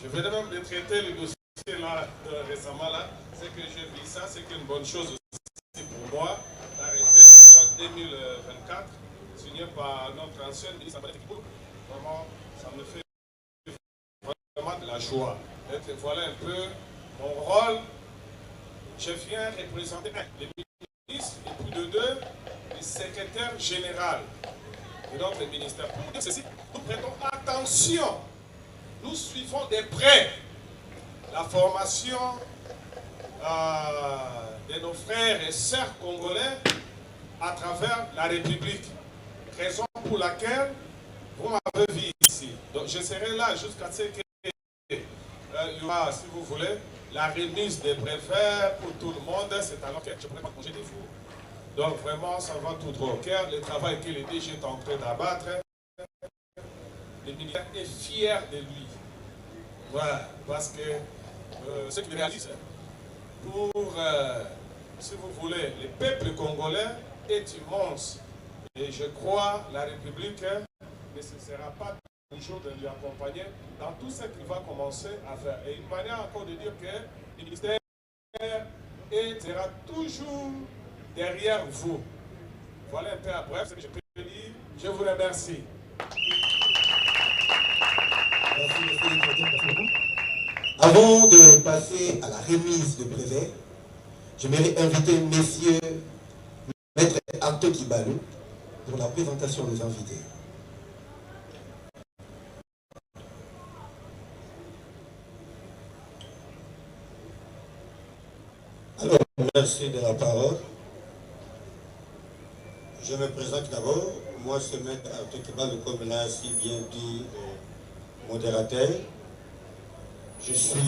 Je venais même de traiter le dossier là, récemment là. C'est que j'ai vu ça, c'est une bonne chose aussi pour moi. L'arrêté déjà 2024, signé par notre ancien ministre Abadekibou. Vraiment, ça me fait vraiment de la joie. Et voilà un peu mon rôle. Je viens représenter les ministres et plus de deux, le secrétaire général de notre ministère. Pour dire ceci, nous prêtons attention. Nous suivons de près la formation de nos frères et sœurs congolais à travers la République. Raison pour laquelle vous m'avez vu ici. Donc je serai là jusqu'à ce que il y aura, si vous voulez, la remise des brevets pour tout le monde. C'est alors que je ne pourrais pas manger des fous. Donc vraiment, ça va tout droit au cœur. Le travail que le DG est en train d'abattre, le ministère est fier de lui. Voilà, parce que ce qu'il réalise pour, si vous voulez, le peuple congolais est immense. Et je crois la République ne cessera pas toujours de lui accompagner dans tout ce qu'il va commencer à faire. Et une manière encore de dire que le ministère sera toujours derrière vous. Voilà un peu à bref ce que je peux dire. Je vous remercie. Merci, monsieur le directeur. Merci beaucoup. Avant de passer à la remise de brevets, j'aimerais inviter messieurs Maître Arto Kibalou pour la présentation des invités. Alors, merci de la parole. Je me présente d'abord. Moi, c'est Maître Arto Kibalou, comme l'a si bien dit le modérateur. Je suis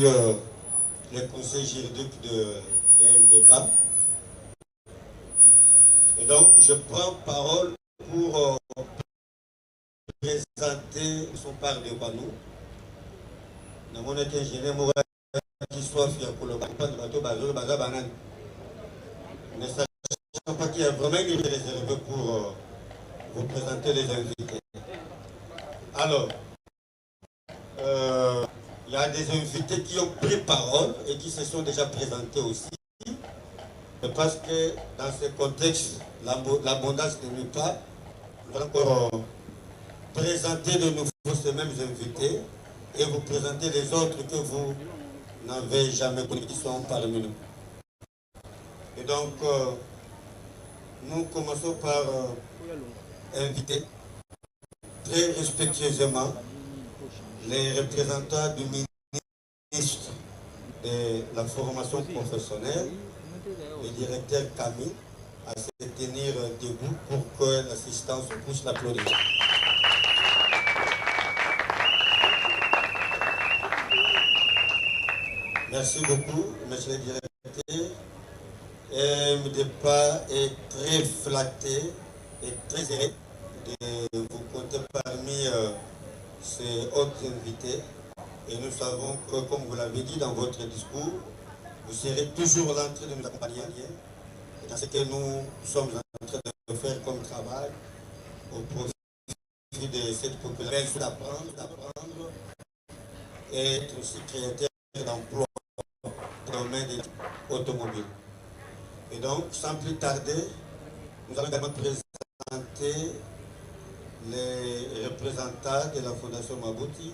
le conseiller juridique de MDPA. Et donc, je prends parole pour présenter son part de Banou. Nous avons été ingénieur qui soit fier pour le campagne de bateau Baza Banane. Ne sachant pas qu'il y a vraiment une idée réservée pour vous présenter les invités. Alors, il y a des invités qui ont pris parole et qui se sont déjà présentés aussi. Parce que dans ce contexte, l'abondance ne nuit pas. Nous allons encore présenter de nouveau ces mêmes invités et vous présenter les autres que vous n'avez jamais connus qui sont parmi nous. Et donc, nous commençons par inviter très respectueusement les représentants du ministre de la formation professionnelle, le directeur Camille, à se tenir debout pour que l'assistance puisse l'applaudir. Merci beaucoup, monsieur le directeur. MDPA est très flatté et très heureux de vous compter parmi ces autres invités. Et nous savons que, comme vous l'avez dit dans votre discours, vous serez toujours là en train de nous accompagner dans ce que nous sommes en train de faire comme travail au profit de cette population d'apprendre et être aussi créateur d'emplois dans le domaine automobile. Et donc, sans plus tarder, nous allons également présenter les représentants de la Fondation Mabouti.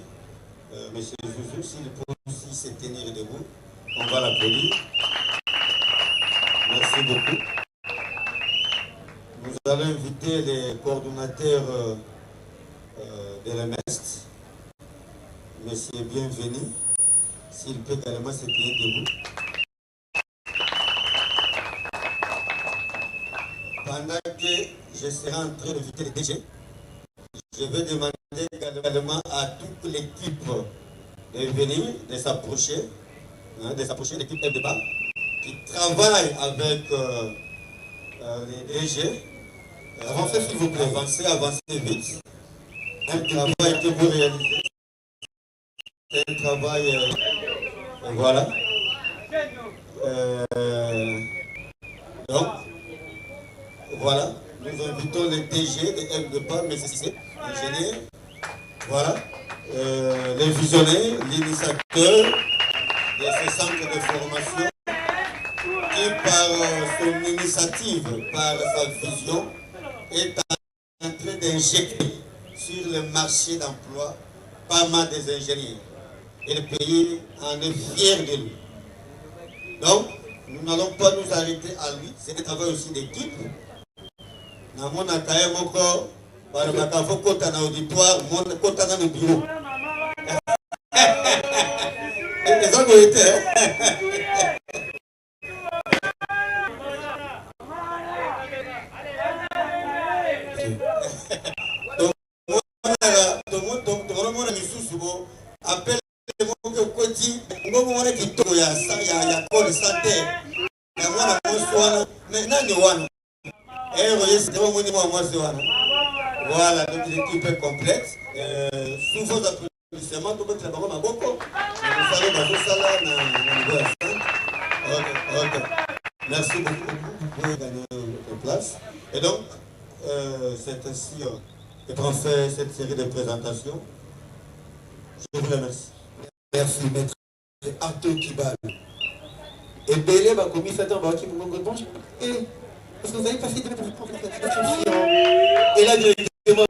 Monsieur Zouzou, s'il peut aussi se tenir debout, on va l'applaudir. Merci beaucoup. Nous allons inviter les coordonnateurs de l'EMEST. Monsieur bienvenu, s'il peut également se tenir debout. Pendant que je serai en train d'inviter les DG, je vais demander également à toute l'équipe de venir, de s'approcher l'équipe FDBA qui travaille avec les DG. Avancez s'il vous plaît, avancez vite. Un travail que vous réalisez. C'est un travail, voilà. Donc, voilà, nous invitons les DG de FDBA, mais c'est ingénieur. Voilà, les visionnaires, l'initiateur de ce centre de formation qui, par son initiative, par sa vision, est en train d'injecter sur le marché d'emploi pas mal des ingénieurs. Et le pays en est fier de lui. Donc, nous n'allons pas nous arrêter à lui. C'est un travail aussi d'équipe. Dans mon accueil, mon corps, par le macafo, quand on a auditoire, quand on a le bureau. Les hommes ont été. Appelle le monde qui voilà, donc l'équipe est complète. Sous vos applaudissements, tout le monde est à Boko. Merci beaucoup. Vous pouvez gagner votre place. Et donc, c'est ainsi que l'on fait cette série de présentations. Je vous remercie. Merci, maître Arthur Kibal. Et Bélé va commis Satan va qui vous bonjour. Et est-ce que vous avez passé de votre inscription? Et là, directement,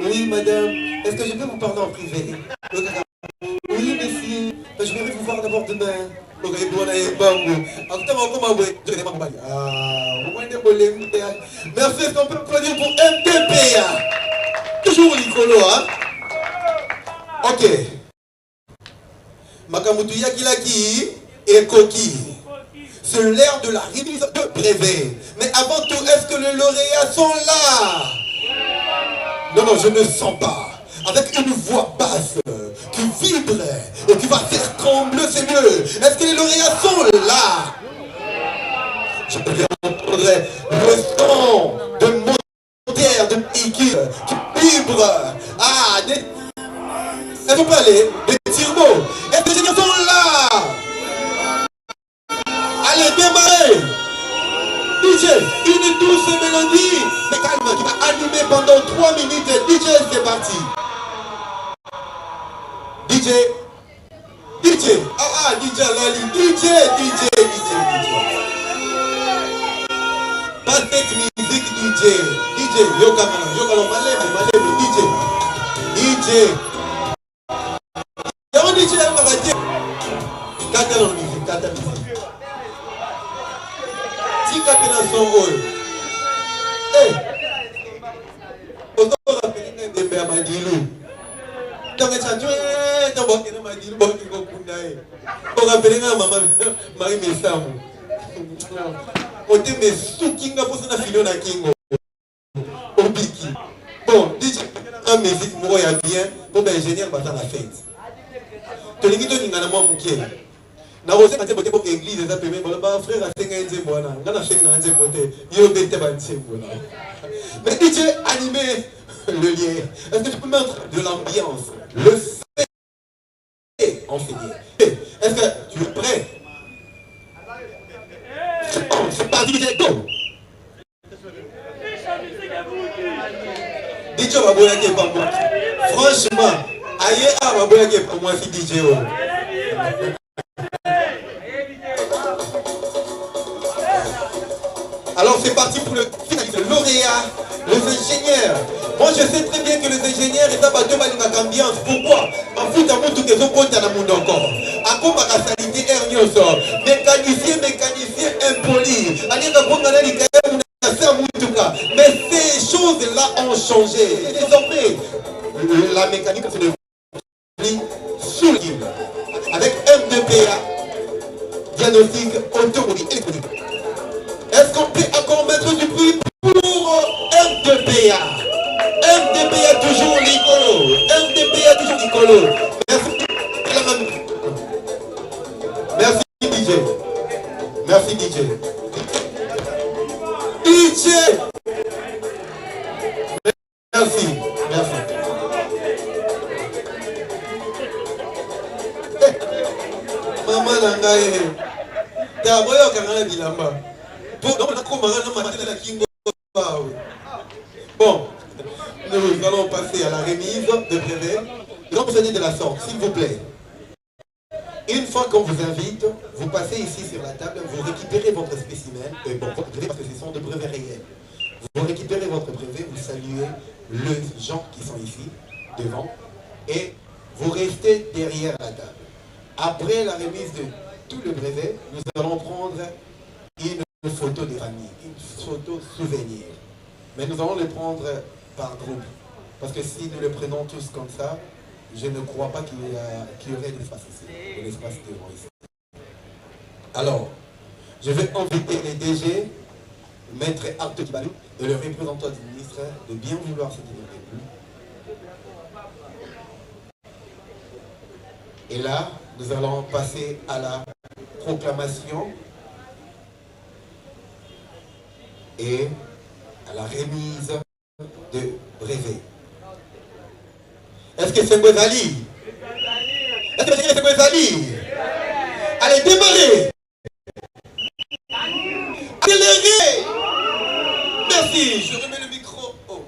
oui, madame, est-ce que je peux vous parler en privé? Oui, monsieur, je vais vous voir d'abord demain. Merci, est-ce qu'on peut applaudir pour MPPA? Toujours Nicolo, hein? Ok. Makamutu Yakilaki et Koki. C'est l'heure de la remise de brevet. Mais avant tout, est-ce que les lauréats sont là? Non, non, je ne sens pas. Avec une voix basse qui vibre et qui va faire trembler ses murs. Est-ce que les lauréats sont là? Je peux bien entendre le son de moteur, de véhicule qui vibre. Ah, est-ce qu'on peut aller? Des turbo. Est-ce que les gens sont là? Allez, démarrez. DJ, une douce mélodie, mais calme, qui va animer pendant 3 minutes. DJ, c'est parti. DJ. DJ Lali. DJ. Pas cette musique, DJ. Yokalo, Malé, DJ. Y'a un DJ, on va dire. Kata la musique. Tika son rôle. Eh. On va rappeler des pères Madilou. Donc, on rappelle maman Marie Messamu. On dit mais soukinga pour ça filo na kingo. Obiki. Bon, DJ en musique moi ya bien pour ingénieur ba dans la fête. Tolingi to ngana mo mukie. Na wose kate bote pour église za peme ba frère asenga nze bona. Ngana senga na nze bote. Yo bete ba nze bona. Mais DJ animé le lien. Est-ce que tu peux mettre de l'ambiance? Le fait enseigner. Est-ce que tu es prêt? C'est parti, DJ, go! DJ Baboyaki est pas moi. Franchement, aïe, Baboyaki est pas moi si DJ. Alors c'est parti pour le finaliste, lauréat, les ingénieurs. Moi je sais très bien que les ingénieurs et ça va deux ambiance. Pourquoi? En foot à mon tout que compte dans le monde encore. À quoi ma qualité est sort. Mécanicien impoli. Mais ces choses-là ont changé. Et désormais, la mécanique se devient sous le guide. Avec M2PA, diagnostic automobile électronique. Est-ce qu'on peut encore mettre du prix pour M2PA? M2PA toujours l'icolo. M2PA toujours l'icolo. Merci. Merci DJ. Merci DJ. DJ. Merci. Merci. Maman Nangaye. D'abord, quand on a dit là-bas. Bon, nous allons passer à la remise de brevet. Donc, vous allez de la sorte, s'il vous plaît. Une fois qu'on vous invite, vous passez ici sur la table, vous récupérez votre spécimen, votre brevet, parce que ce sont de brevets réels. Vous récupérez votre brevet, vous saluez les gens qui sont ici, devant, et vous restez derrière la table. Après la remise de tout le brevet, nous allons prendre une photo de famille, une photo souvenir. Mais nous allons le prendre par groupe. Parce que si nous le prenons tous comme ça, je ne crois pas qu'il y aurait de l'espace ici, de l'espace devant ici. Alors, je vais inviter les DG, Maître Arthur Kibalou et le représentant du ministre de bien vouloir se dire avec nous. Et là, nous allons passer à la proclamation et à la remise de brevet. Est-ce que c'est Gwezali? Est-ce que c'est Gwezali? Allez, démarrez! Accélérez! Merci, je remets le micro. Oh.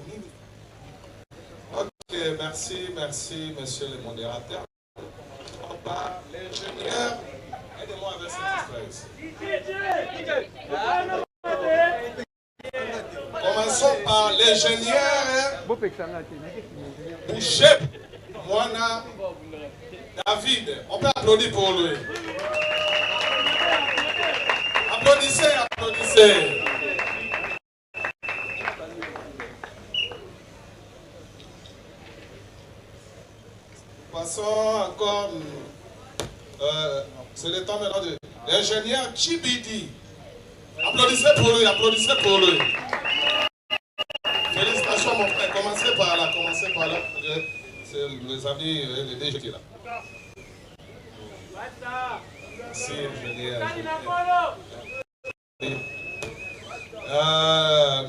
Ok, merci, monsieur le modérateur. L'ingénieur, aidez-moi avec cette extrait. Commençons par l'ingénieur Boucher Moana David. On peut applaudir pour lui. Applaudissez, applaudissez. Passons encore. C'est le temps maintenant de l'ingénieur Chibidi. Applaudissez pour lui, applaudissez pour lui. Félicitations mon frère, commencez par là, C'est les amis, les DG qui est là. Merci, ingénieur.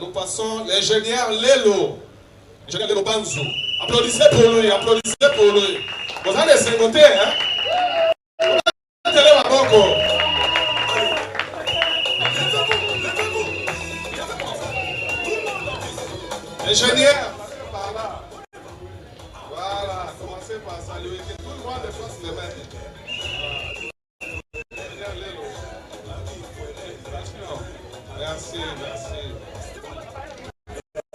Nous passons l'ingénieur Lelo. Ingénieur Lelo Banzou. Applaudissez pour lui, applaudissez pour lui. Vous allez se noter, hein? Vous allez voir beaucoup. Ingénieur, par là. Voilà, commencez par saluer. Que tout le monde fasse le même. Merci, merci.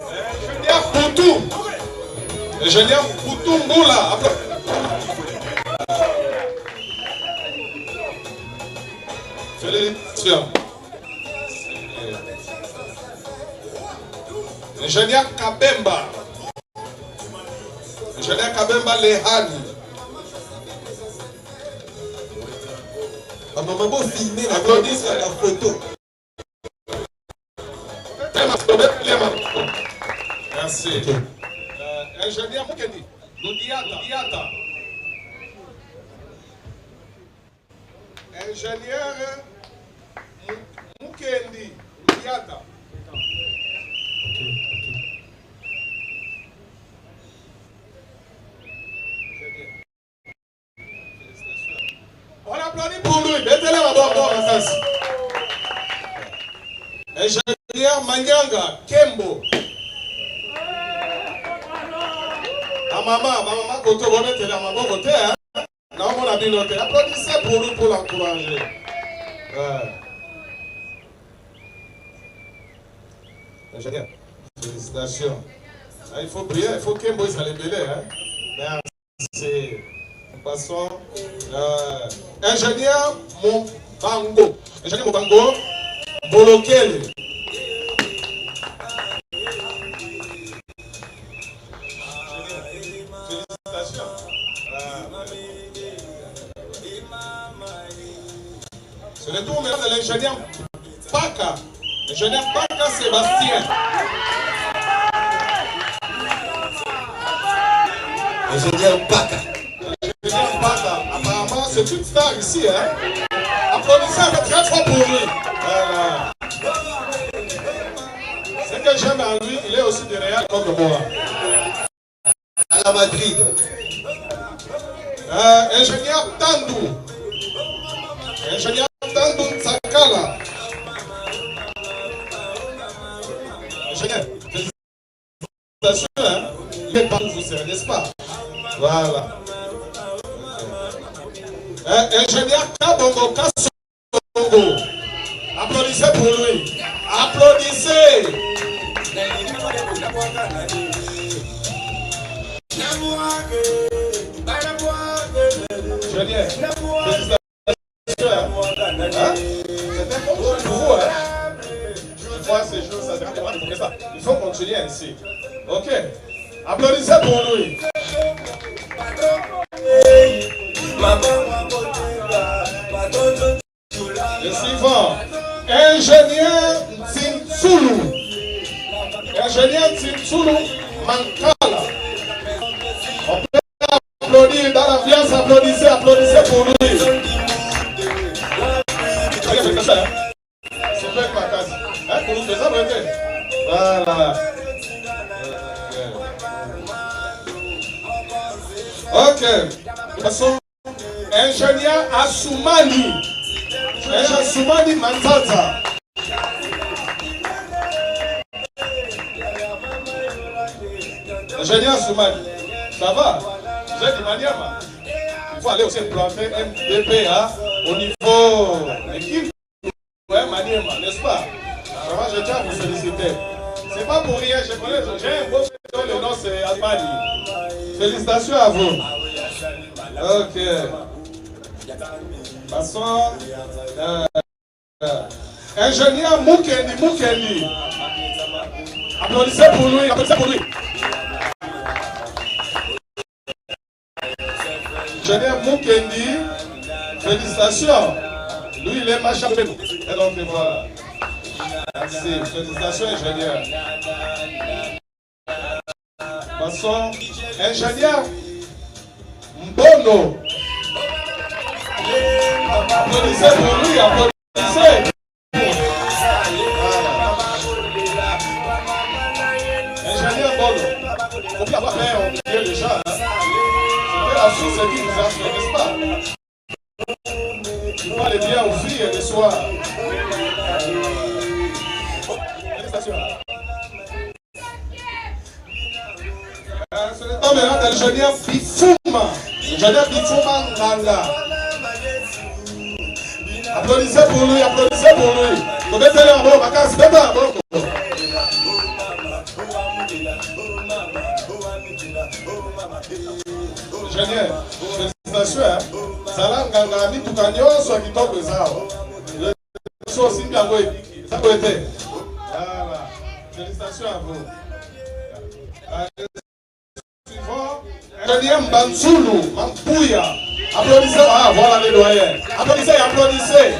Ingénieur Poutou. Ingénieur Poutou Ngoula. Félicitations. Ingénieur Kabemba. Ingénieur Kabemba Lehani. Maman, vous filmez la photo. Merci. Okay. Ingénieur Mukendi. Ludiata. Ingénieur Mukendi. Ludiata. On applaudit pour lui. Mettez-le à bord. Ingénieur Manyanga Kembo. maman, côté bonnet, t'es là, maman, côté, hein. Non, mon ami, l'autre. Applaudissez pour lui, pour l'encourager. Ingénieur, félicitations. Il faut prier, il faut qu'il Moïse les belé, hein. Merci. Passons. Ingénieur Mobango. Ingénieur Mobango, Bolokele. Félicitations. C'est le tour maintenant de l'ingénieur Paka. L'ingénieur Paka Sébastien. Ingénieur Paka. Ingénieur Paka. Apparemment, c'est une star ici, hein. Applaudissez un peu très fort pour lui. Voilà. Ce que j'aime en lui, il est aussi de Real comme moi. À la Madrid. Ingénieur Tandou. Ingénieur Tandou Sakala. Ingénieur, félicitations, hein. Il est partout, vous savez, n'est-ce pas? Voilà. Ingénieur Kabongo Kassongo. Applaudissez pour lui. Applaudissez. Ingénieur, félicitations. C'était comme pour vous, hein? Je vois ces choses, ça ne pas. Il faut continuer ainsi. Ok. Applaudissez pour lui. Le suivant. Ingénieur Tsintsulu. Ingénieur Tsintsulu Mankala. On peut applaudir dans l'ambiance. Applaudissez, applaudissez pour lui. Super ma case. Pour nous, ça va être. Voilà. Ok. Passons. Ingénieur Assoumani. Ingénieur Assoumani Manzata. Ingénieur Assoumani. Ça va? Vous êtes de Maniama. Il faut aller aussi planter un DPA au niveau équipe. Ouais, Maniama, n'est-ce pas? Vraiment, je tiens à vous féliciter. C'est pas pour rien, je connais, j'ai un beau dont le nom c'est Almani. Félicitations à vous. Ok. Passons. Ingénieur Mukendi. Applaudissez pour lui, applaudissez pour lui. Ingénieur Mukendi, félicitations. Lui, il est machin. Et donc, voilà. Merci. Félicitations, ingénieur. Passons. Ingénieur Mbono. Applaudissez pour lui, applaudissez. Ingénieur Mbono. Il faut bien avoir fait un milieu déjà. C'était la source qui nous a fait, n'est-ce pas? Il faut aller bien aux filles le soir. Félicitations. C'est le temps maintenant de l'ingénieur Bifouma. Ingénieur Bifouma Nganga. Applaudissez pour lui, applaudissez pour lui. Vous mettez-le en bon, vacances, mettez-le en bon. Ingénieur, félicitations, hein. Salam Nganga, mi tukanyo, soit qui tombe ça. Le chose aussi bien beau et ça peut être. Voilà. Félicitations à vous. Suivant, ingénieur Mbanzulu, Mampouya. Applaudissez, ah, voilà les doyens. Applaudissez, applaudissez.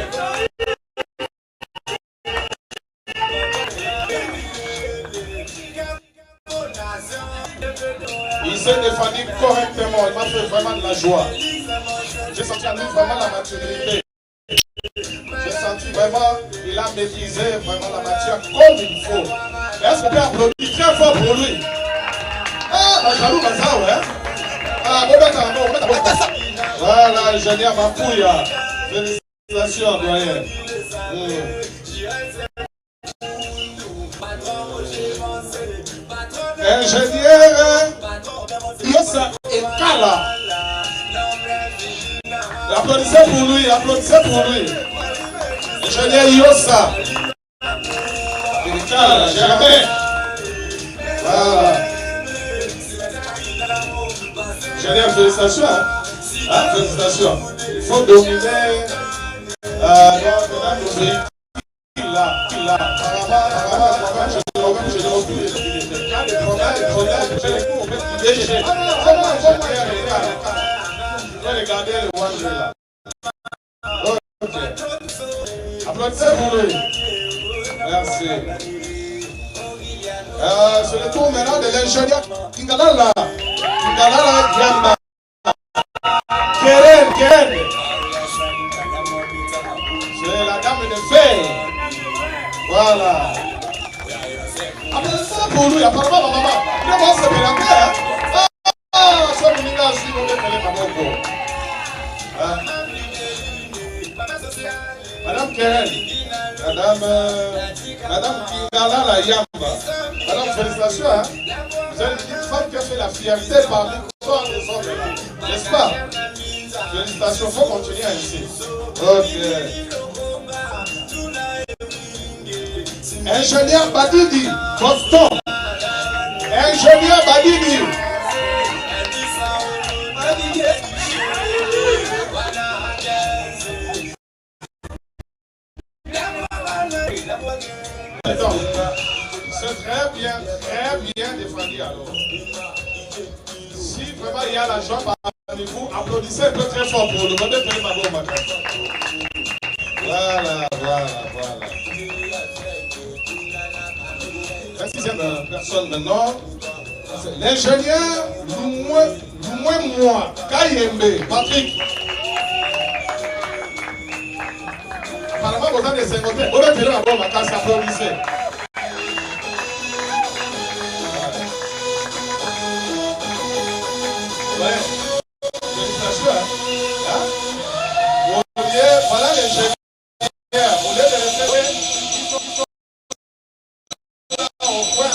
Il s'est défendu correctement, il m'a fait vraiment de la joie. J'ai senti en lui vraiment la maturité. J'ai senti vraiment, il a maîtrisé vraiment la matière comme il faut. Est-ce qu'on peut applaudir très fort pour lui? Ah, la jaloux, ça, ouais. Ah, bon, voilà, ingénieur Mapouya. Félicitations, doyen. Ingénieur Yosa applaudissez pour lui. Ingénieur Yossa. Jamais. Voilà. Ingénieur, félicitations. Hein? Félicitations. Il faut dominer notre véhicule là. Regardez le one là. Applaudissez pour lui. Merci. C'est le tour maintenant de l'ingénieur Kingalala. Kingalala Yamba. Keren. C'est la dame de fer. Voilà. Applaudissez pour lui. Apparemment, maman. Il va se mélanger. C'est mon gars aussi. On va faire ma bonne. Madame Keren, Madame Kingalala Yamba, Madame, félicitations, hein? Vous êtes une femme qui a fait la fierté parmi l'histoire des hommes, n'est-ce pas? Félicitations, il faut continuer ainsi. Ok. Ingénieur Badidi, Boston. Ingénieur Badidi. Attends, c'est très bien défendu alors. Si vraiment il y a la jambe parmi vous, applaudissez un peu très fort pour le monde de ma bombe. Voilà. La sixième personne maintenant, l'ingénieur moi, Kayembe, Patrick. Apparemment, vous avez des 50. Vous avez fait la bombe à casse applaudissez. Ouais. Félicitations. Voilà les ingénieurs. Au lieu de rester, ils sont au coin.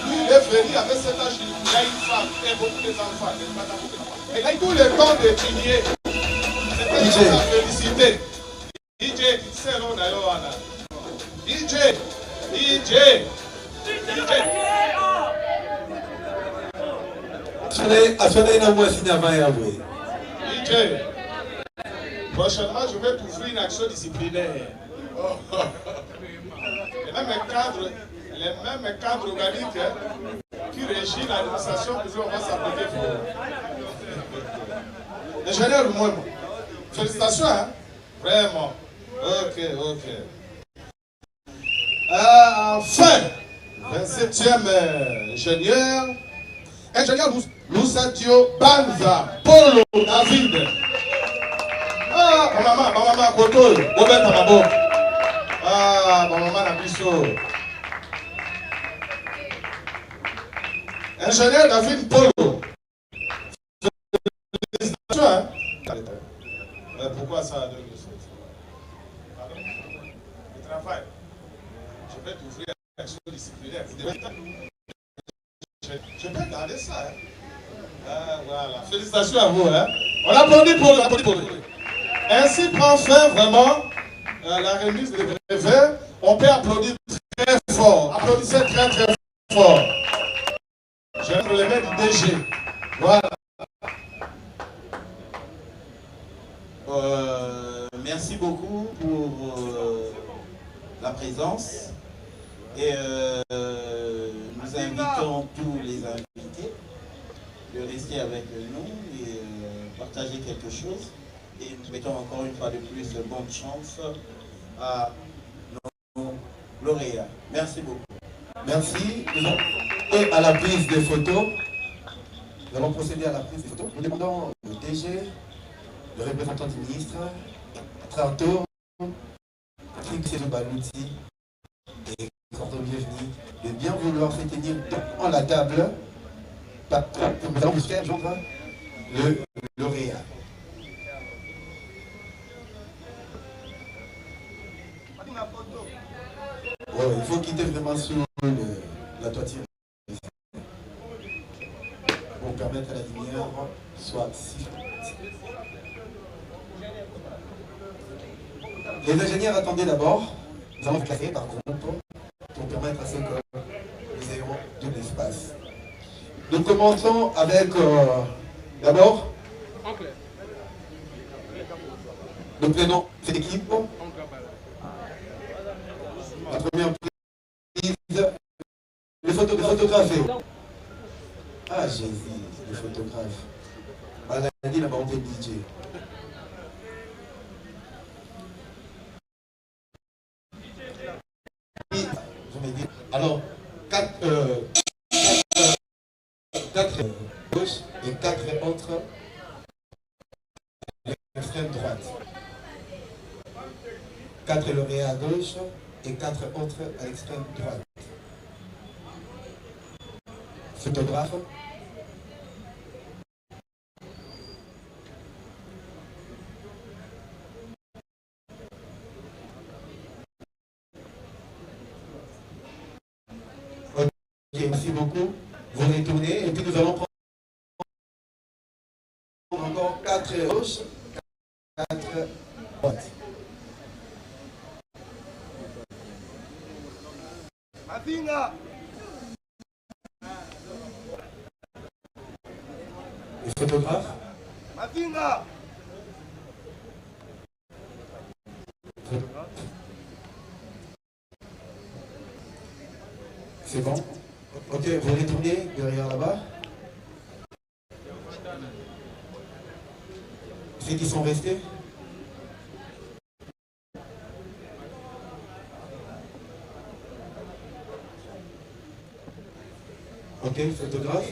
Lui, il est venu avec cet âge. Il a une femme et beaucoup d'enfants. Il a eu tout le temps d'étudier. C'était une chose à féliciter. DJ, c'est l'on a Yohana. DJ. DJ. Prochainement, je vais t'ouvrir une action disciplinaire. Les mêmes cadres organiques qui régissent l'administration, on va s'appliquer pour. Ingénieur Mouma. Félicitations, hein? Vraiment. Ok. Enfin, 27e ingénieur Lusadio Banza, Polo David. Ma maman, Koto, Robert Tamabo. Ma maman Nabiso. Ingénieur David Polo. Félicitations, hein? Pourquoi ça? Le travail. Je vais t'ouvrir l'action disciplinaire. Je peux garder ça. Hein? Voilà. Félicitations à vous. Hein? On applaudit pour lui. Ainsi prend fin vraiment la remise des brevets. On peut applaudir très fort. Applaudissez très fort. Je vais le mettre du DG. Voilà. Merci beaucoup pour la présence et nous invitons tous les invités de rester avec nous et partager quelque chose et nous souhaitons encore une fois de plus bonne chance à nos lauréats. Merci beaucoup. Merci. Et à la prise des photos, nous allons procéder à la prise des photos. Nous demandons au DG, le représentant du ministre, Tranto, Patrick Sédou Balouti et Cordon Bienvenu de bien vouloir se tenir devant la table pour nous allons vous faire joindre le lauréat. Il faut quitter vraiment sous la toiture pour permettre à la lumière soit si forte. Les ingénieurs attendaient d'abord, nous allons classer par groupe pour permettre à ce que nous ayons de l'espace. Nous commençons avec d'abord, nous prenons cette équipe. La première prise, le photographe. Ah Jésus, le photographe. Maladie n'a pas honte DJ. Alors, 4 gauche et 4 autres à l'extrême droite. 4 lauréats à gauche et 4 autres à l'extrême droite. Photographe. Ok, merci beaucoup. Vous retournez et puis nous allons prendre encore 4 gauche, 4 droite. Mavinga. Les photographes. Mavinga. C'est bon? Ok, vous retournez derrière là-bas. Ceux qui sont restés? Ok, photographe.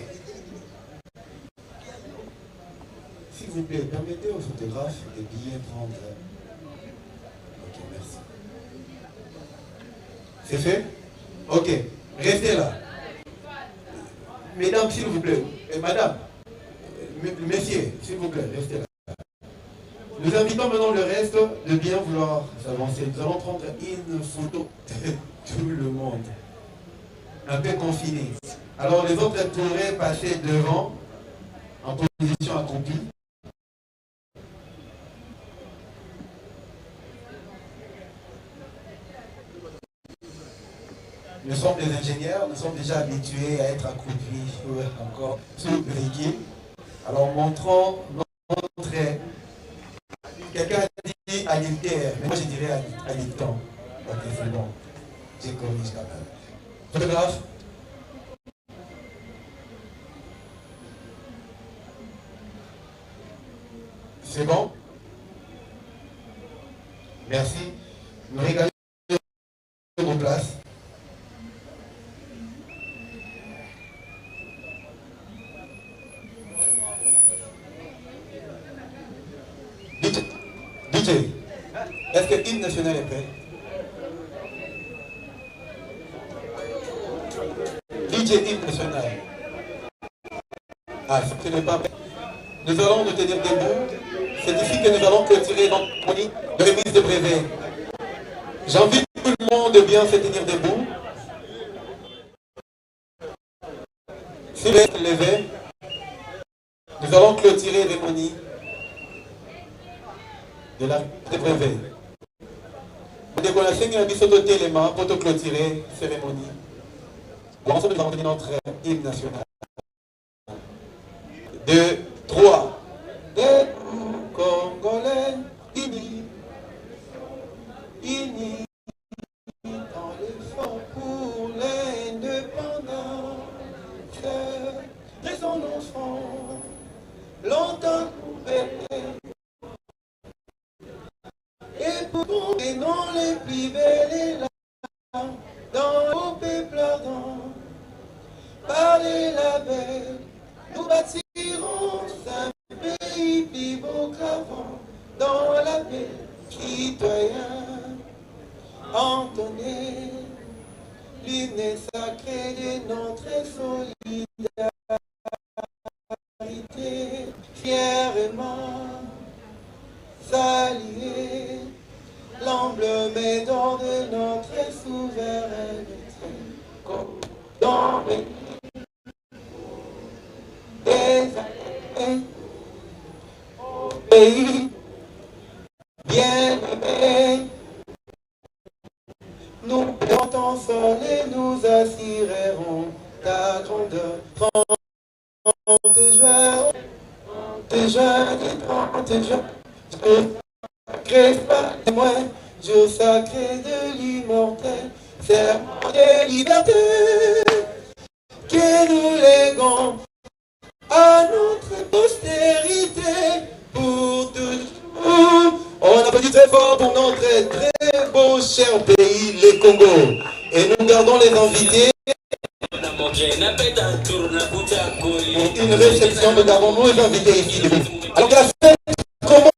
S'il vous plaît, permettez aux photographes de bien prendre. Ok, merci. C'est fait? Ok, restez là. Mesdames, s'il vous plaît. Et madame, messieurs, s'il vous plaît, restez là. Nous invitons maintenant le reste de bien vouloir s'avancer. Nous allons prendre une photo de tout le monde. Un peu confiné. Alors les autres pourraient passer devant en position accroupie. Nous sommes des ingénieurs, nous sommes déjà habitués à être accroupis encore sous véhicule. Alors montrons notre trait. Quelqu'un a dit adultère, mais moi je dirais adultant. Ok, c'est bon. Je corrige quand même. Photographe. C'est bon? Merci. Nous regardons vos places. DJ, est-ce que l'hymne national est prêt? DJ, hymne national. Ah, ce n'est pas prêt. Nous allons nous tenir debout. C'est ici que nous allons clôturer notre cérémonie de remise de brevet. J'invite tout le monde de bien se tenir debout. Si vous êtes levé, nous allons clôturer la cérémonie de la brevet. Vous déconnectez un bisou de téléma pour te clôturer la cérémonie. Ensemble, nous allons tenir notre hymne national. 2, 3. Des Congolais unis, unis dans l'effort pour l'indépendance de son enfant, longtemps coupé. Et pour les noms les plus belles et là, dans vos peuples ardents, par les labels, nous bâtirons un pays plus beau qu'avant, dans la paix, citoyen, entonné, l'hymne sacré de notre solidarité, fièrement saluer l'emblème d'or de notre souveraineté, comme dans les années, au pays bien aimé nous portons seul et nous assurerons ta grandeur. 30 juin, 30 juin, sacré par témoin, jour sacré de l'immortel, serment de liberté, que nous léguons à notre postérité pour toujours. On applaudit très fort pour notre très beau cher pays, le Congo. Et nous gardons les invités. Pour une réception, nous gardons nos invités ici. Alors que la fête commence.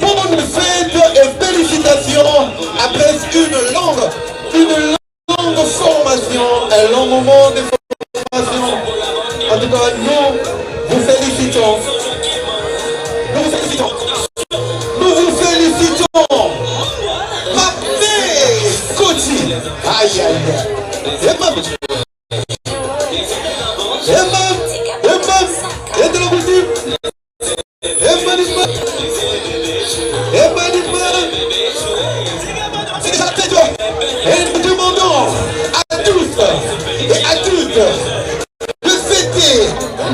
Bonne fête et félicitations après une longue formation, un long moment de formation. En tout cas, nous vous félicitons. Nous vous félicitons. Nous vous félicitons. Papé Koti. Aïe aïe aïe. Et nous demandons à tous et à toutes de fêter,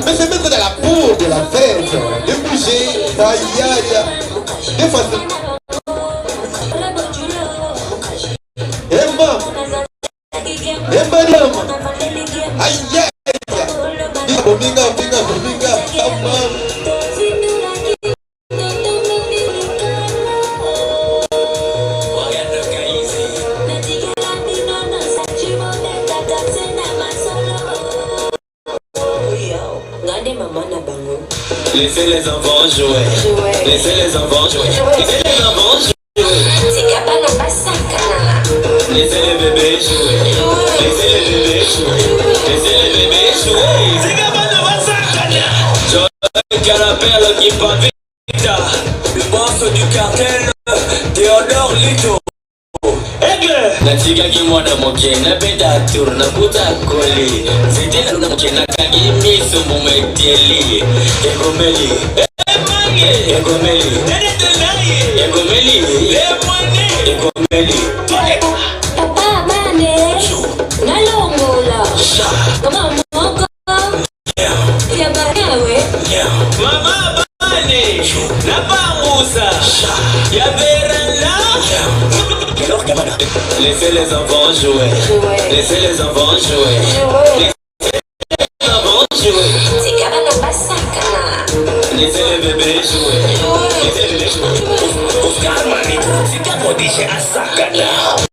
de se mettre dans la peau de la fête, de bouger, aïe aïe, de façon. Emma, aïe aïe, bominga, laissez les enfants jouer. Laissez les enfants jouer. Laissez les enfants jouer. Laissez les bébés jouer. Laissez les bébés jouer. Laissez les bébés jouer. Joël Carapelle qui Vita. Le boss du cartel Théodore Lito. Natika kimwana mokena beda turna buta koli zidela na mokena kangi miso mumeteli egomeli emange egomeli nedetenaye egomeli lemwane egomeli papa bane nalongola kama moko ya banawe mama bane nabangusa ya veranda. Laissez les enfants jouer. Laissez les enfants jouer. Laissez les enfants jouer. Laissez les bébés jouer. Laissez les bébés jouer. Oscar Manito, c'est qu'à moi dire à Sakana.